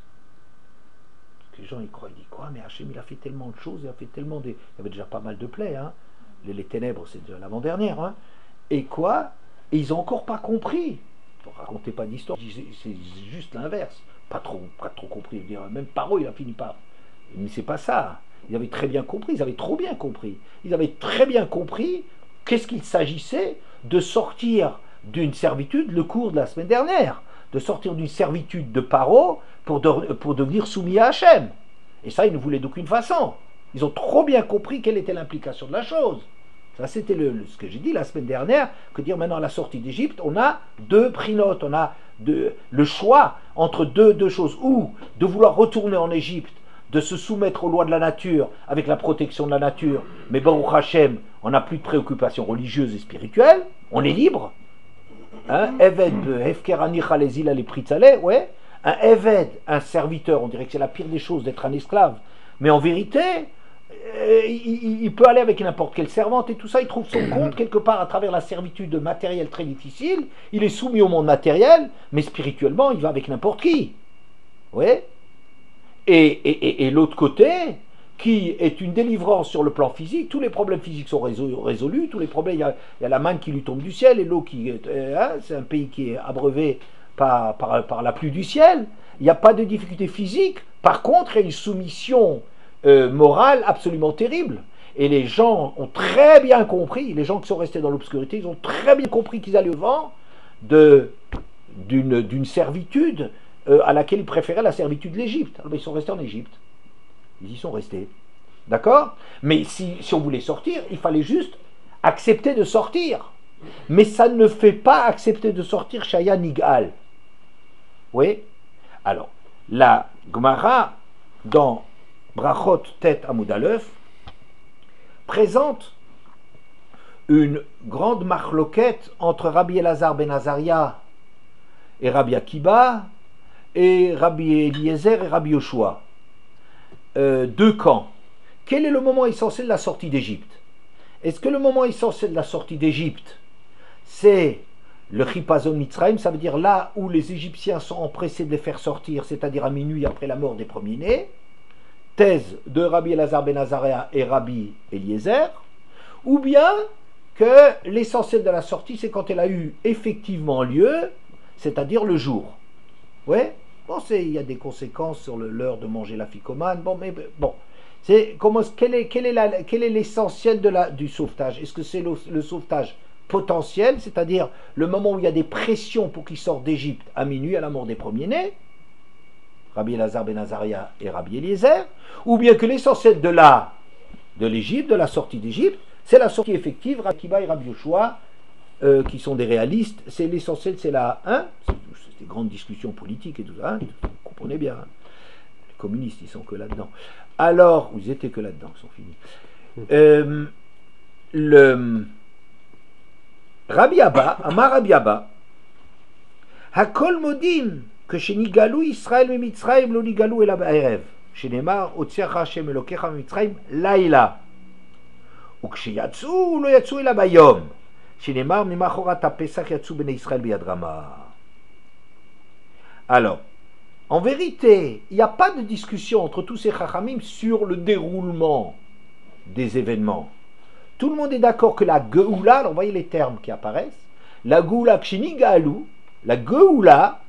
Les gens ils croient, ils disent quoi? Mais Hachem il a fait tellement de choses, il a fait tellement il y avait déjà pas mal de plaies, hein. Les ténèbres c'est déjà l'avant-dernière, hein. Et quoi? Et ils n'ont encore pas compris. Ne racontez pas d'histoire, c'est juste l'inverse. Pas trop compris. Même Paro il a fini par. Mais c'est pas ça. Ils avaient très bien compris, ils avaient trop bien compris. Ils avaient très bien compris qu'est-ce qu'il s'agissait de sortir d'une servitude, le cours de la semaine dernière, de sortir d'une servitude de Paro pour devenir soumis à Hachem. Et ça, ils ne voulaient d'aucune façon. Ils ont trop bien compris quelle était l'implication de la chose. Ça, c'était ce que j'ai dit la semaine dernière, que dire maintenant à la sortie d'Égypte, on a deux prinotes, on a le choix entre deux choses, ou de vouloir retourner en Égypte, de se soumettre aux lois de la nature, avec la protection de la nature, mais Baruch Hachem, on n'a plus de préoccupations religieuses et spirituelles, on est libre. Hein? Eved, Hefkerani Chalezil Ali Pritzale, ouais. Un Eved, un serviteur, on dirait que c'est la pire des choses d'être un esclave, mais en vérité, il peut aller avec n'importe quelle servante et tout ça, il trouve son compte quelque part à travers la servitude matérielle très difficile, il est soumis au monde matériel, mais spirituellement, il va avec n'importe qui. Ouais. Et l'autre côté, qui est une délivrance sur le plan physique, tous les problèmes physiques sont résolus, tous les problèmes, il y a la manne qui lui tombe du ciel, et l'eau qui... c'est un pays qui est abreuvé par la pluie du ciel, il n'y a pas de difficulté physique, par contre, il y a une soumission morale absolument terrible. Et les gens ont très bien compris, les gens qui sont restés dans l'obscurité, ils ont très bien compris qu'ils allaient au vent d'une servitude à laquelle ils préféraient la servitude de l'Égypte. Alors ils sont restés en Égypte. Ils y sont restés. D'accord? Mais si on voulait sortir, il fallait juste accepter de sortir. Mais ça ne fait pas accepter de sortir Shaya Nigal. Oui? Alors, la Gemara, dans Brachot Tet Amud Aleph, présente une grande marloquette entre Rabbi Elazar ben Azaria et Rabbi Akiba, et Rabbi Eliezer et Rabbi Yoshua. Deux camps. Quel est le moment essentiel de la sortie d'Égypte? Est-ce que le moment essentiel de la sortie d'Égypte, c'est le Chipazon Mitzrayim, ça veut dire là où les Égyptiens sont empressés de les faire sortir, c'est-à-dire à minuit après la mort des premiers-nés, thèse de Rabbi Elazar ben Azariah et Rabbi Eliezer, ou bien que l'essentiel de la sortie, c'est quand elle a eu effectivement lieu, c'est-à-dire le jour. Ouais. Bon, il y a des conséquences sur l'heure de manger la ficomane. Bon, mais bon, quel est l'essentiel du sauvetage? Est-ce que c'est le sauvetage potentiel, c'est-à-dire le moment où il y a des pressions pour qu'ils sortent d'Égypte à minuit, à la mort des premiers-nés, Rabbi Elazar ben Azariah et Rabbi Eliezer, ou bien que l'essentiel de l'Égypte, de la sortie d'Égypte, c'est la sortie effective, Rabbi Akiba et Rabbi Yoshua, qui sont des réalistes, c'est l'essentiel, c'est la 1, c'est des grandes discussions politiques et tout ça, vous comprenez bien, hein. Les communistes, ils sont que là-dedans. Alors, ils étaient que là-dedans, ils sont finis. Le Rabbi Abba, Amar Rabbi Abba, Hakol modim, que chez Nigalou Israël me Mitzrayim lo Nigalou ela ba'erev, chez Neymar, Otziach Hashem Elokecha Mitzrayim laila, ou que chez Yatsu lo Yatsu ela bayom. Alors, en vérité, il n'y a pas de discussion entre tous ces chachamim sur le déroulement des événements. Tout le monde est d'accord que la Geoula, alors vous voyez les termes qui apparaissent, la Geoula Kshini Galou, la Geoula,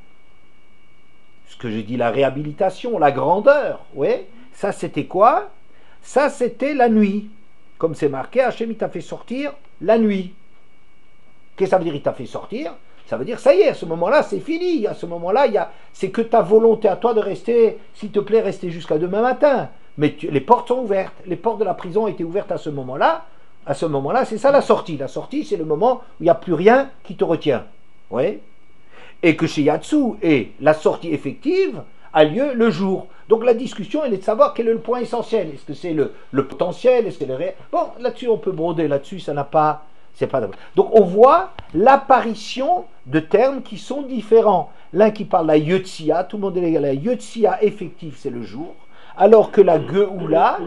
ce que j'ai dit, la réhabilitation, la grandeur, ouais, ça c'était quoi? Ça c'était la nuit. Comme c'est marqué, Hachem il t'a fait sortir la nuit. Qu'est-ce que ça veut dire, il t'a fait sortir? Ça veut dire, ça y est, à ce moment-là, c'est fini. À ce moment-là, c'est que ta volonté à toi de rester, s'il te plaît, rester jusqu'à demain matin. Mais les portes sont ouvertes. Les portes de la prison étaient ouvertes à ce moment-là. À ce moment-là, c'est ça la sortie. La sortie, c'est le moment où il n'y a plus rien qui te retient. Ouais. Et que chez Yatsu, et la sortie effective a lieu le jour. Donc la discussion, elle est de savoir quel est le point essentiel. Est-ce que c'est le potentiel? Est-ce que c'est le réel? Bon, là-dessus, on peut broder. Là-dessus, ça n'a pas... C'est pas... Donc on voit l'apparition de termes qui sont différents. L'un qui parle de la Yotsia, tout le monde est égal. La Yotsia effective, c'est le jour, alors que la Geoula,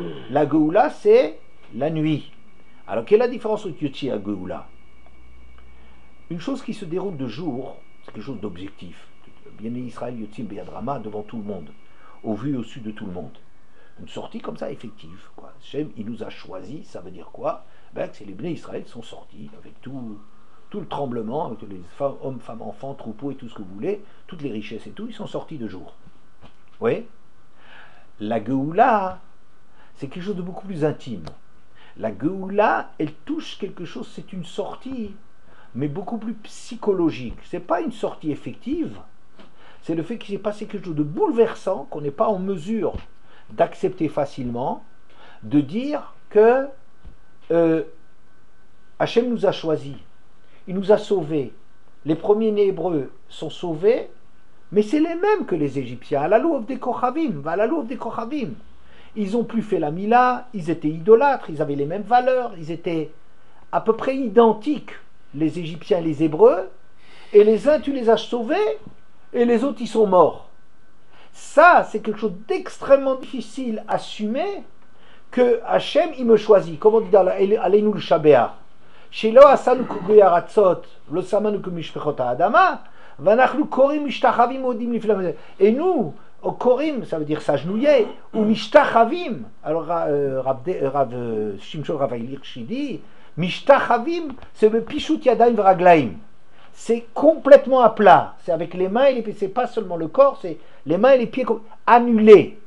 c'est la nuit. Alors quelle est la différence entre Yotsia et Geoula? Une chose qui se déroule de jour, c'est quelque chose d'objectif. Bien Israël Yotzim Beyadrama devant tout le monde, au vu et au su de tout le monde. Une sortie comme ça effective. Quoi. Hachem, il nous a choisis, ça veut dire quoi? Ben, c'est les Bnei Israël sont sortis avec tout le tremblement, avec les hommes, femmes, enfants, troupeaux et tout ce que vous voulez, toutes les richesses et tout, ils sont sortis de jour. Oui. La Geoula, c'est quelque chose de beaucoup plus intime. La Geoula, elle touche quelque chose, c'est une sortie, mais beaucoup plus psychologique. C'est pas une sortie effective, c'est le fait qu'il s'est passé quelque chose de bouleversant, qu'on n'est pas en mesure d'accepter facilement, de dire que Hachem nous a choisis, il nous a sauvés. Les premiers-nés hébreux sont sauvés, mais c'est les mêmes que les Égyptiens. À la louve des Kochavim, à la louve des Kochavim. Ils n'ont plus fait la Mila, ils étaient idolâtres, ils avaient les mêmes valeurs, ils étaient à peu près identiques, les Égyptiens et les Hébreux, et les uns tu les as sauvés, et les autres ils sont morts. Ça, c'est quelque chose d'extrêmement difficile à assumer, que Hachem, il me choisit. Comme on dit dans Aleinu le Shabéa. Shelo asanu kuguyaratzot, lo samanu kumishpechot ha'adama, vanachnu korim mishtachavim odim liflam. Et nous, au korim, ça veut dire s'agenouiller, ou mishtachavim. Alors, Rav Shimshon Raphaël Hirsch dit, mishtachavim, c'est le pichut yadayim vraglaim. C'est complètement à plat. C'est avec les mains et les pieds. C'est pas seulement le corps, c'est les mains et les pieds annulés.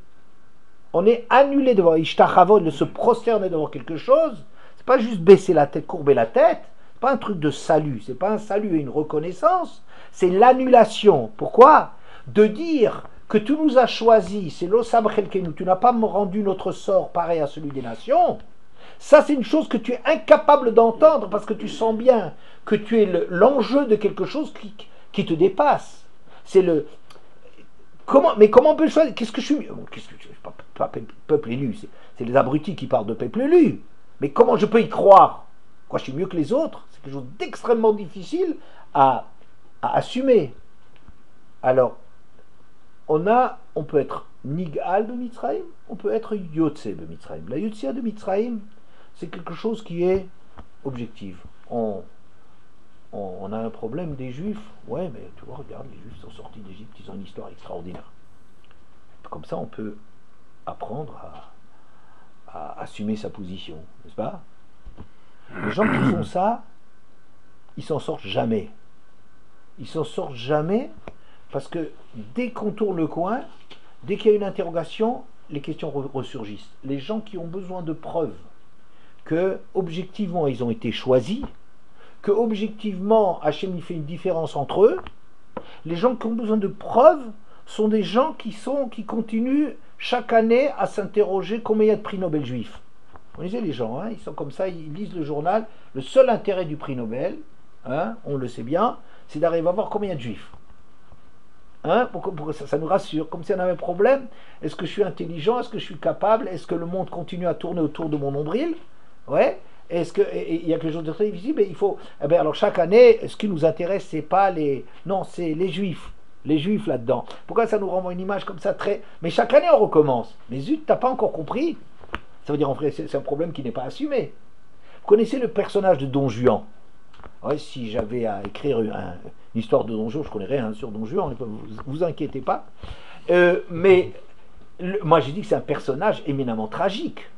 On est annulé devant Ishtachavod, de se prosterner devant quelque chose. C'est pas juste baisser la tête, courber la tête. C'est pas un truc de salut. C'est pas un salut et une reconnaissance. C'est l'annulation. Pourquoi? De dire que tu nous as choisis, c'est l'osam chelkenu, tu n'as pas rendu notre sort pareil à celui des nations. Ça, c'est une chose que tu es incapable d'entendre parce que tu sens bien que tu es l'enjeu de quelque chose qui te dépasse. C'est le... Mais comment on peut le choisir? Qu'est-ce que je suis? Qu'est-ce que je suis pas peuple élu, c'est les abrutis qui parlent de peuple élu. Mais comment je peux y croire? Quoi, je suis mieux que les autres? C'est quelque chose d'extrêmement difficile à assumer. Alors, on peut être Nigal de Mitzrayim, on peut être Yotse de Mitzrayim. La Yotse de Mitzrayim, c'est quelque chose qui est objectif. On a un problème des Juifs. Ouais, mais tu vois, regarde, les Juifs sont sortis d'Égypte, ils ont une histoire extraordinaire. Comme ça, on peut apprendre à assumer sa position, n'est-ce pas? Les gens qui font ça, ils s'en sortent jamais. Ils s'en sortent jamais parce que dès qu'on tourne le coin, dès qu'il y a une interrogation, les questions ressurgissent. Les gens qui ont besoin de preuves que, objectivement, ils ont été choisis, que, objectivement, Hachem y fait une différence entre eux, les gens qui ont besoin de preuves sont des gens qui continuent chaque année à s'interroger combien il y a de prix Nobel juifs. Vous connaissez les gens, hein, ils sont comme ça, ils lisent le journal. Le seul intérêt du prix Nobel, hein, on le sait bien, c'est d'arriver à voir combien il y a de juifs. Hein, pour que ça nous rassure, comme si on avait un problème. Est-ce que je suis intelligent? Est-ce que je suis capable? Est-ce que le monde continue à tourner autour de mon nombril? Ouais. Est-ce que il y a quelque chose de très difficile? Il faut. Eh bien, alors chaque année, ce qui nous intéresse, c'est pas les. Non, c'est les juifs. Les juifs là-dedans. Pourquoi ça nous renvoie une image comme ça très. Mais chaque année, on recommence. Mais zut, t'as pas encore compris? Ça veut dire, en fait, c'est un problème qui n'est pas assumé. Vous connaissez le personnage de Don Juan? Ouais, si j'avais à écrire une histoire de Don Juan, je connais rien sur Don Juan, vous inquiétez pas. Moi, j'ai dit que c'est un personnage éminemment tragique.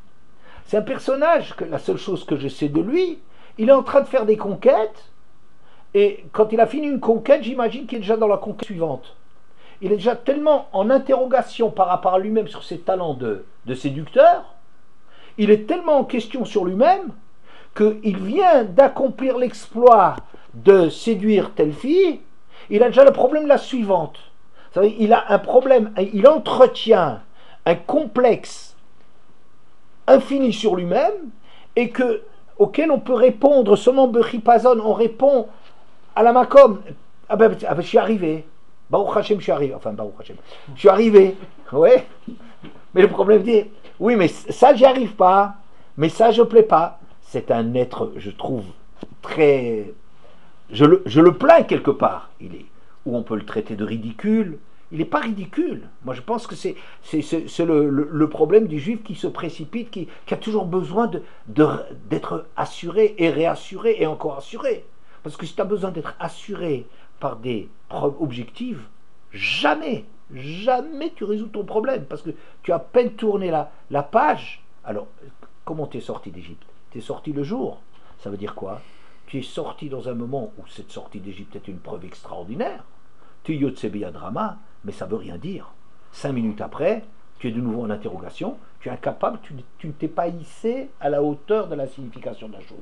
C'est un personnage que la seule chose que je sais de lui, il est en train de faire des conquêtes, et quand il a fini une conquête, j'imagine qu'il est déjà dans la conquête suivante. Il est déjà tellement en interrogation par rapport à lui-même sur ses talents de séducteur, il est tellement en question sur lui-même, qu'il vient d'accomplir l'exploit de séduire telle fille, il a déjà le problème de la suivante. Vous savez, il a un problème, il entretient un complexe infini sur lui-même, et auquel on peut répondre seulement Bechipazon, on répond à la Makom, je suis arrivé, Baruch Hashem, je suis arrivé, enfin Baruch Hashem, je suis arrivé, ouais, mais le problème dit, oui, mais ça j'y arrive pas, mais ça je plais pas. C'est un être, je trouve, très... Je le plains quelque part. Ou on peut le traiter de ridicule. Il n'est pas ridicule. Moi, je pense que c'est le problème du juif qui se précipite, qui a toujours besoin d'être assuré et réassuré et encore assuré. Parce que si tu as besoin d'être assuré par des preuves objectives, jamais tu résous ton problème. Parce que tu as à peine tourné la page. Alors, comment tu es sorti d'Égypte? Tu es sorti le jour. Ça veut dire quoi? Tu es sorti dans un moment où cette sortie d'Égypte est une preuve extraordinaire. Tu es Yotse Biyadrama, mais ça ne veut rien dire. 5 minutes après, tu es de nouveau en interrogation, tu es incapable, tu ne t'es pas hissé à la hauteur de la signification de la chose.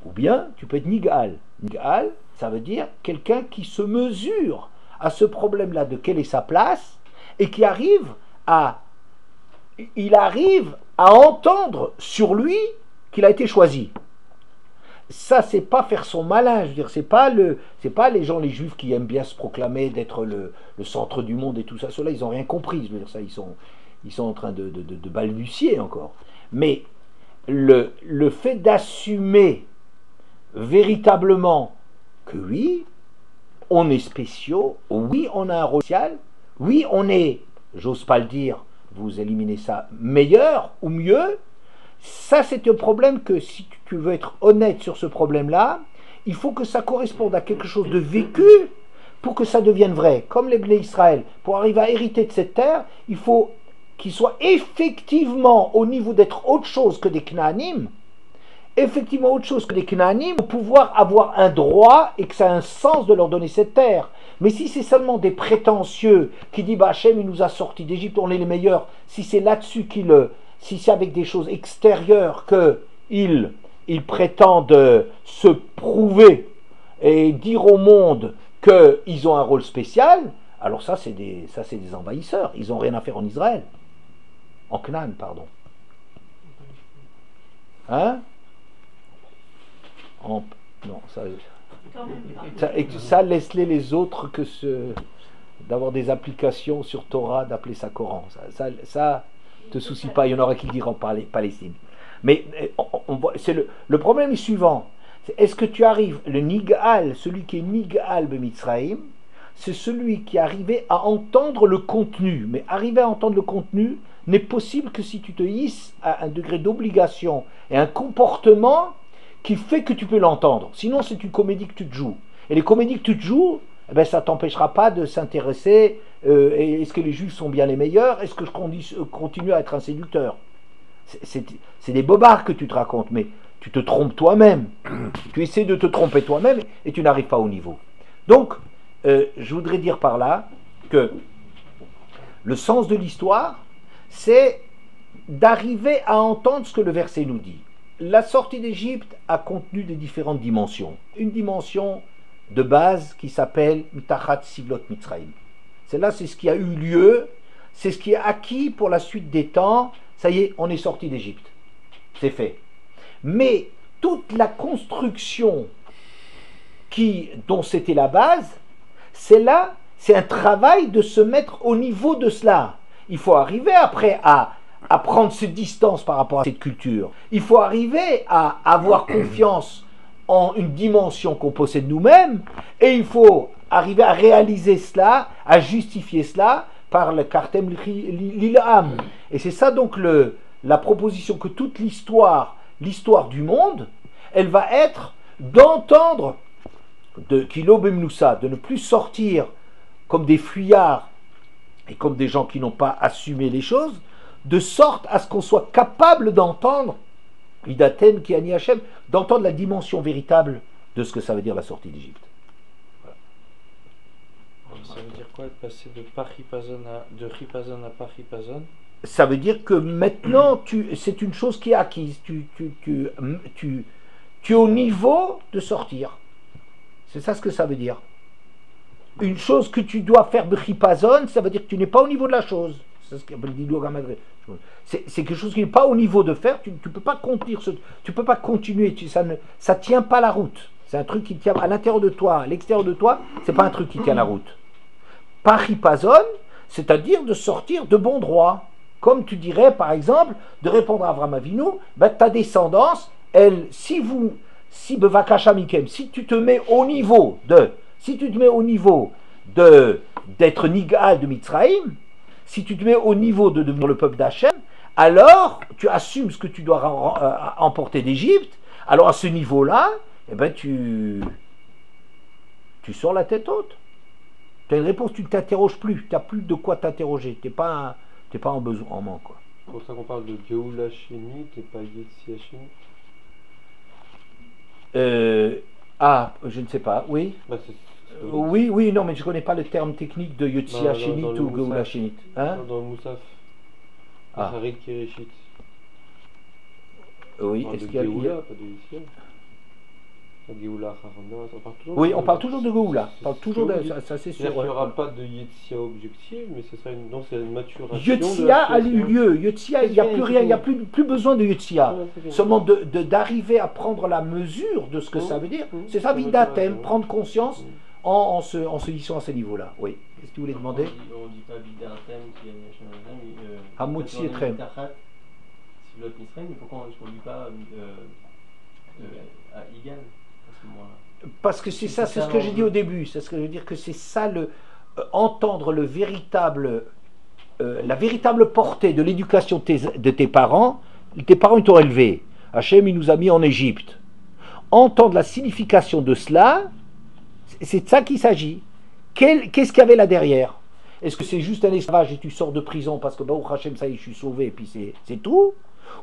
Ou bien, tu peux être Nigal. Nigal, ça veut dire quelqu'un qui se mesure à ce problème-là de quelle est sa place, et qui arrive à entendre sur lui qu'il a été choisi. Ça, c'est pas faire son malin, je veux dire, c'est pas les gens, les juifs qui aiment bien se proclamer d'être le centre du monde et tout ça. Ceux-là, ils n'ont rien compris, je veux dire, ça, ils sont en train de balbutier encore. Mais le fait d'assumer véritablement que oui, on est spéciaux, oui, on a un rôle social, oui, on est, j'ose pas le dire, vous éliminez ça, meilleur ou mieux. Ça, c'est un problème que, si tu veux être honnête sur ce problème-là, il faut que ça corresponde à quelque chose de vécu pour que ça devienne vrai. Comme les Bnei Israël, pour arriver à hériter de cette terre, il faut qu'ils soient effectivement au niveau d'être autre chose que des Knaanim, effectivement autre chose que des Knaanim, pour pouvoir avoir un droit et que ça a un sens de leur donner cette terre. Mais si c'est seulement des prétentieux qui disent bah, Hachem il nous a sortis d'Égypte, on est les meilleurs, si c'est là-dessus si c'est avec des choses extérieures qu'ils prétendent se prouver et dire au monde qu'ils ont un rôle spécial, alors ça c'est des envahisseurs, ils n'ont rien à faire en Israël. En Canaan, pardon. Hein? Non, ça laisse-les les autres d'avoir des applications sur Torah, d'appeler ça Coran. Ça te soucie pas, il y en aura qui diront Palestine. Mais le problème est suivant. Est-ce que tu arrives, le Nigal, celui qui est Nigal B'Mitzraïm, c'est celui qui arrivait à entendre le contenu. Mais arriver à entendre le contenu n'est possible que si tu te hisses à un degré d'obligation et un comportement qui fait que tu peux l'entendre. Sinon, c'est une comédie que tu te joues. Et les comédies que tu te joues, eh ben, ça ne t'empêchera pas de s'intéresser. Est-ce que les juifs sont bien les meilleurs? Est-ce que je continue à être un séducteur? C'est des bobards que tu te racontes, mais tu te trompes toi-même. Tu essaies de te tromper toi-même et tu n'arrives pas au niveau. Donc, je voudrais dire par là que le sens de l'histoire, c'est d'arriver à entendre ce que le verset nous dit. La sortie d'Égypte a contenu des différentes dimensions. Une dimension de base qui s'appelle Mitachat Sivlot Mitzrayim. Celle-là, c'est ce qui a eu lieu, c'est ce qui est acquis pour la suite des temps. Ça y est, on est sorti d'Égypte. C'est fait. Mais toute la construction dont c'était la base, c'est un travail de se mettre au niveau de cela. Il faut arriver après à prendre ses distances par rapport à cette culture. Il faut arriver à avoir confiance en une dimension qu'on possède nous-mêmes, et il faut arriver à réaliser cela, à justifier cela par le Kartem Lil'am. Et c'est ça donc la proposition que toute l'histoire du monde, elle va être d'entendre de Kilo Bemnoussa, de ne plus sortir comme des fuyards et comme des gens qui n'ont pas assumé les choses, de sorte à ce qu'on soit capable d'entendre Idaten Kiani Hashem, d'entendre la dimension véritable de ce que ça veut dire la sortie d'Égypte. Voilà. Ça veut dire quoi, de passer de Ripazon à Paripazon? Ça veut dire que maintenant, c'est une chose qui est acquise. Tu es au niveau de sortir. C'est ça ce que ça veut dire. Une chose que tu dois faire de Ripazon, ça veut dire que tu n'es pas au niveau de la chose. C'est ce qu'appelle c'est quelque chose qui n'est pas au niveau de faire. Tu ne peux pas contenir, tu peux pas continuer. Ça tient pas la route. C'est un truc qui tient à l'intérieur de toi, à l'extérieur de toi. C'est pas un truc qui tient la route. Paripazon, c'est-à-dire de sortir de bon droit. Comme tu dirais, par exemple, de répondre à Avraham Avinu, ben, ta descendance, elle, si tu te mets au niveau d'être Nigal de Mitzrayim, si tu te mets au niveau de devenir le peuple d'Hachem, alors tu assumes ce que tu dois emporter d'Égypte. Alors à ce niveau-là, eh ben, tu sors la tête haute. Tu as une réponse, tu ne t'interroges plus, tu n'as plus de quoi t'interroger, tu n'es pas en besoin, en manque. Quoi. C'est pour ça qu'on parle de Geoula Shemit et pas Yetzi Hashemit. Je ne sais pas, oui. Bah, Oui, non, mais je ne connais pas le terme technique de Yetzi Hashemit ou Geoula Shemit. Hein? Dans le Moussaf. Harit Kirishit. Oui, est-ce qu'il y a Geoula, pas de Yetzi. Geoula Harana, on parle toujours. Oui, on parle toujours de Geoula. On parle toujours de ça, c'est sûr. Il n'y aura pas de Yetzia objective, mais ce sera une maturation. Yetzia a eu lieu. Yetzia, il n'y a plus rien, il n'y a plus besoin de Yetzia. Seulement d'arriver à prendre la mesure de ce que ça veut dire. C'est ça, Vidatem, prendre conscience en se hissant à ce niveau-là. Oui. Qu'est-ce que vous voulez demander? On ne dit pas Vidatem qui est Hamotzi Etrem. Si l'autre Israël, mais pourquoi on ne dit pas à Igal? Parce que c'est ça, c'est ce que j'ai dit au début. C'est ce que je veux dire que c'est ça entendre la véritable portée de l'éducation de tes parents. Tes parents ils t'ont élevé. Hachem il nous a mis en Égypte. Entendre la signification de cela, c'est de ça qu'il s'agit. Qu'est-ce qu'il y avait là derrière? Est-ce que c'est juste un esclavage et tu sors de prison parce que Baruch Hachem ça y est, je suis sauvé et puis c'est tout?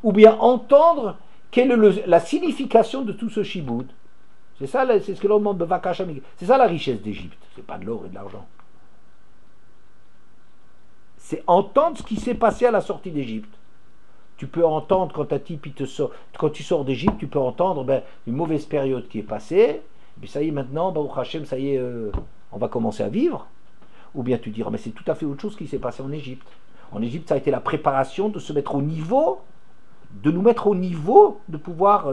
Ou bien entendre quelle est la signification de tout ce chiboud? C'est ça, c'est ce que l'on demande de Vakasham. C'est ça la richesse d'Égypte. C'est pas de l'or et de l'argent. C'est entendre ce qui s'est passé à la sortie d'Égypte. Tu peux entendre quand tu sors d'Égypte, tu peux entendre une mauvaise période qui est passée. Et puis ça y est maintenant, Baruch Hashem, ça y est, on va commencer à vivre. Ou bien tu diras, mais c'est tout à fait autre chose qui s'est passé en Égypte. En Égypte, ça a été la préparation de se mettre au niveau, de nous mettre au niveau de pouvoir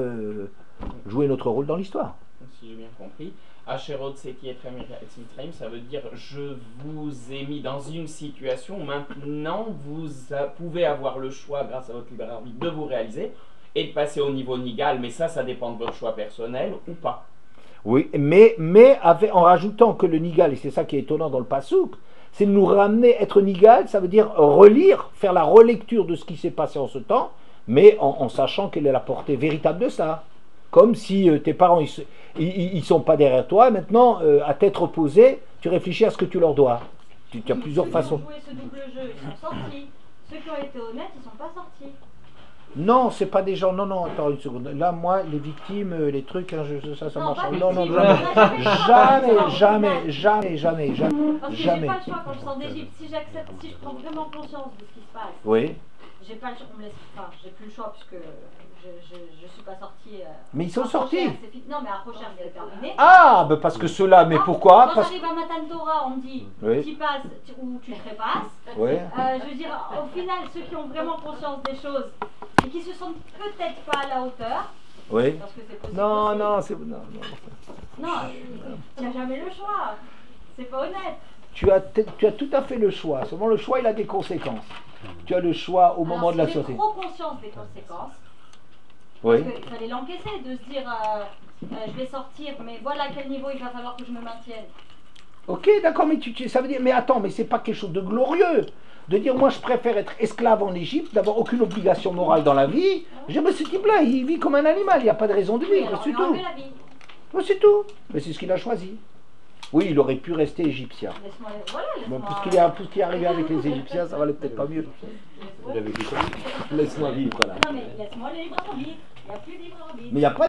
jouer notre rôle dans l'histoire. Si j'ai bien compris, Asherot Seki Etrem Mitzrayim, ça veut dire je vous ai mis dans une situation où maintenant vous pouvez avoir le choix, grâce à votre libre arbitre, de vous réaliser et de passer au niveau Nigal, mais ça dépend de votre choix personnel ou pas. Oui, mais en rajoutant que le nigal, et c'est ça qui est étonnant dans le pasouk, c'est de nous ramener, être nigal, ça veut dire relire, faire la relecture de ce qui s'est passé en ce temps, mais en sachant quelle est la portée véritable de ça. Comme si tes parents, ils sont pas derrière toi, maintenant, à tête reposée, tu réfléchis à ce que tu leur dois. Tu as plusieurs façons. Ceux qui ont joué ce double jeu, ils sont sortis. Ceux qui ont été honnêtes, ils sont pas sortis. Non, c'est pas des gens. Non, non, attends une seconde. Là, moi, les victimes, les trucs, hein, ça Non, marche. pas Non, non, victimes, jamais, on a jamais, jamais, jamais, jamais, Parce que jamais. j'ai pas le choix quand je sors d'Égypte. Si j'accepte, si je prends vraiment conscience de ce qui se passe, Oui. j'ai pas le choix. On me laisse, enfin, j'ai plus le choix puisque je suis pas sortie. Mais ils sont à sortis. Rocher, c'est fini. Non, mais à Rocher, c'est terminé. Ah, ben parce que ceux-là, mais Non, pourquoi? Quand Parce... j'arrive à Matan Torah, on me dit Oui. tu passes ou tu trépasses. Oui. Je veux dire, au final, ceux qui ont vraiment conscience des choses et qui se sentent peut-être pas à la hauteur, Oui. parce que c'est possible. Non, aussi. non, c'est... Non. Non, tu n'as jamais le choix. C'est pas honnête. Tu as tout à fait le choix. Seulement le choix, il a des conséquences. Tu as le choix au moment de la sortie. J'ai trop conscience des conséquences. Oui. Parce qu'il fallait l'encaisser, de se dire je vais sortir, mais voilà à quel niveau il va falloir que je me maintienne. Ok, d'accord, mais ça veut dire, mais attends, mais c'est pas quelque chose de glorieux. De dire, moi je préfère être esclave en Égypte, d'avoir aucune obligation morale dans la vie. Je dis, mais ce type-là, il vit comme un animal, il n'y a pas de raison de Oui, vivre, alors, c'est on a tout. enlevé la vie. Mais c'est tout. Mais c'est ce qu'il a choisi. Oui, il aurait pu rester égyptien. Laisse-moi, voilà, Bon, laisse-moi. puisqu'il est arrivé avec les Égyptiens, ça valait peut-être pas mieux. Il avait dit quoi? Laisse-moi vivre, voilà. Non mais laisse-moi le libre arbitre. Il n'y a plus de libre arbitre. Mais il n'y a pas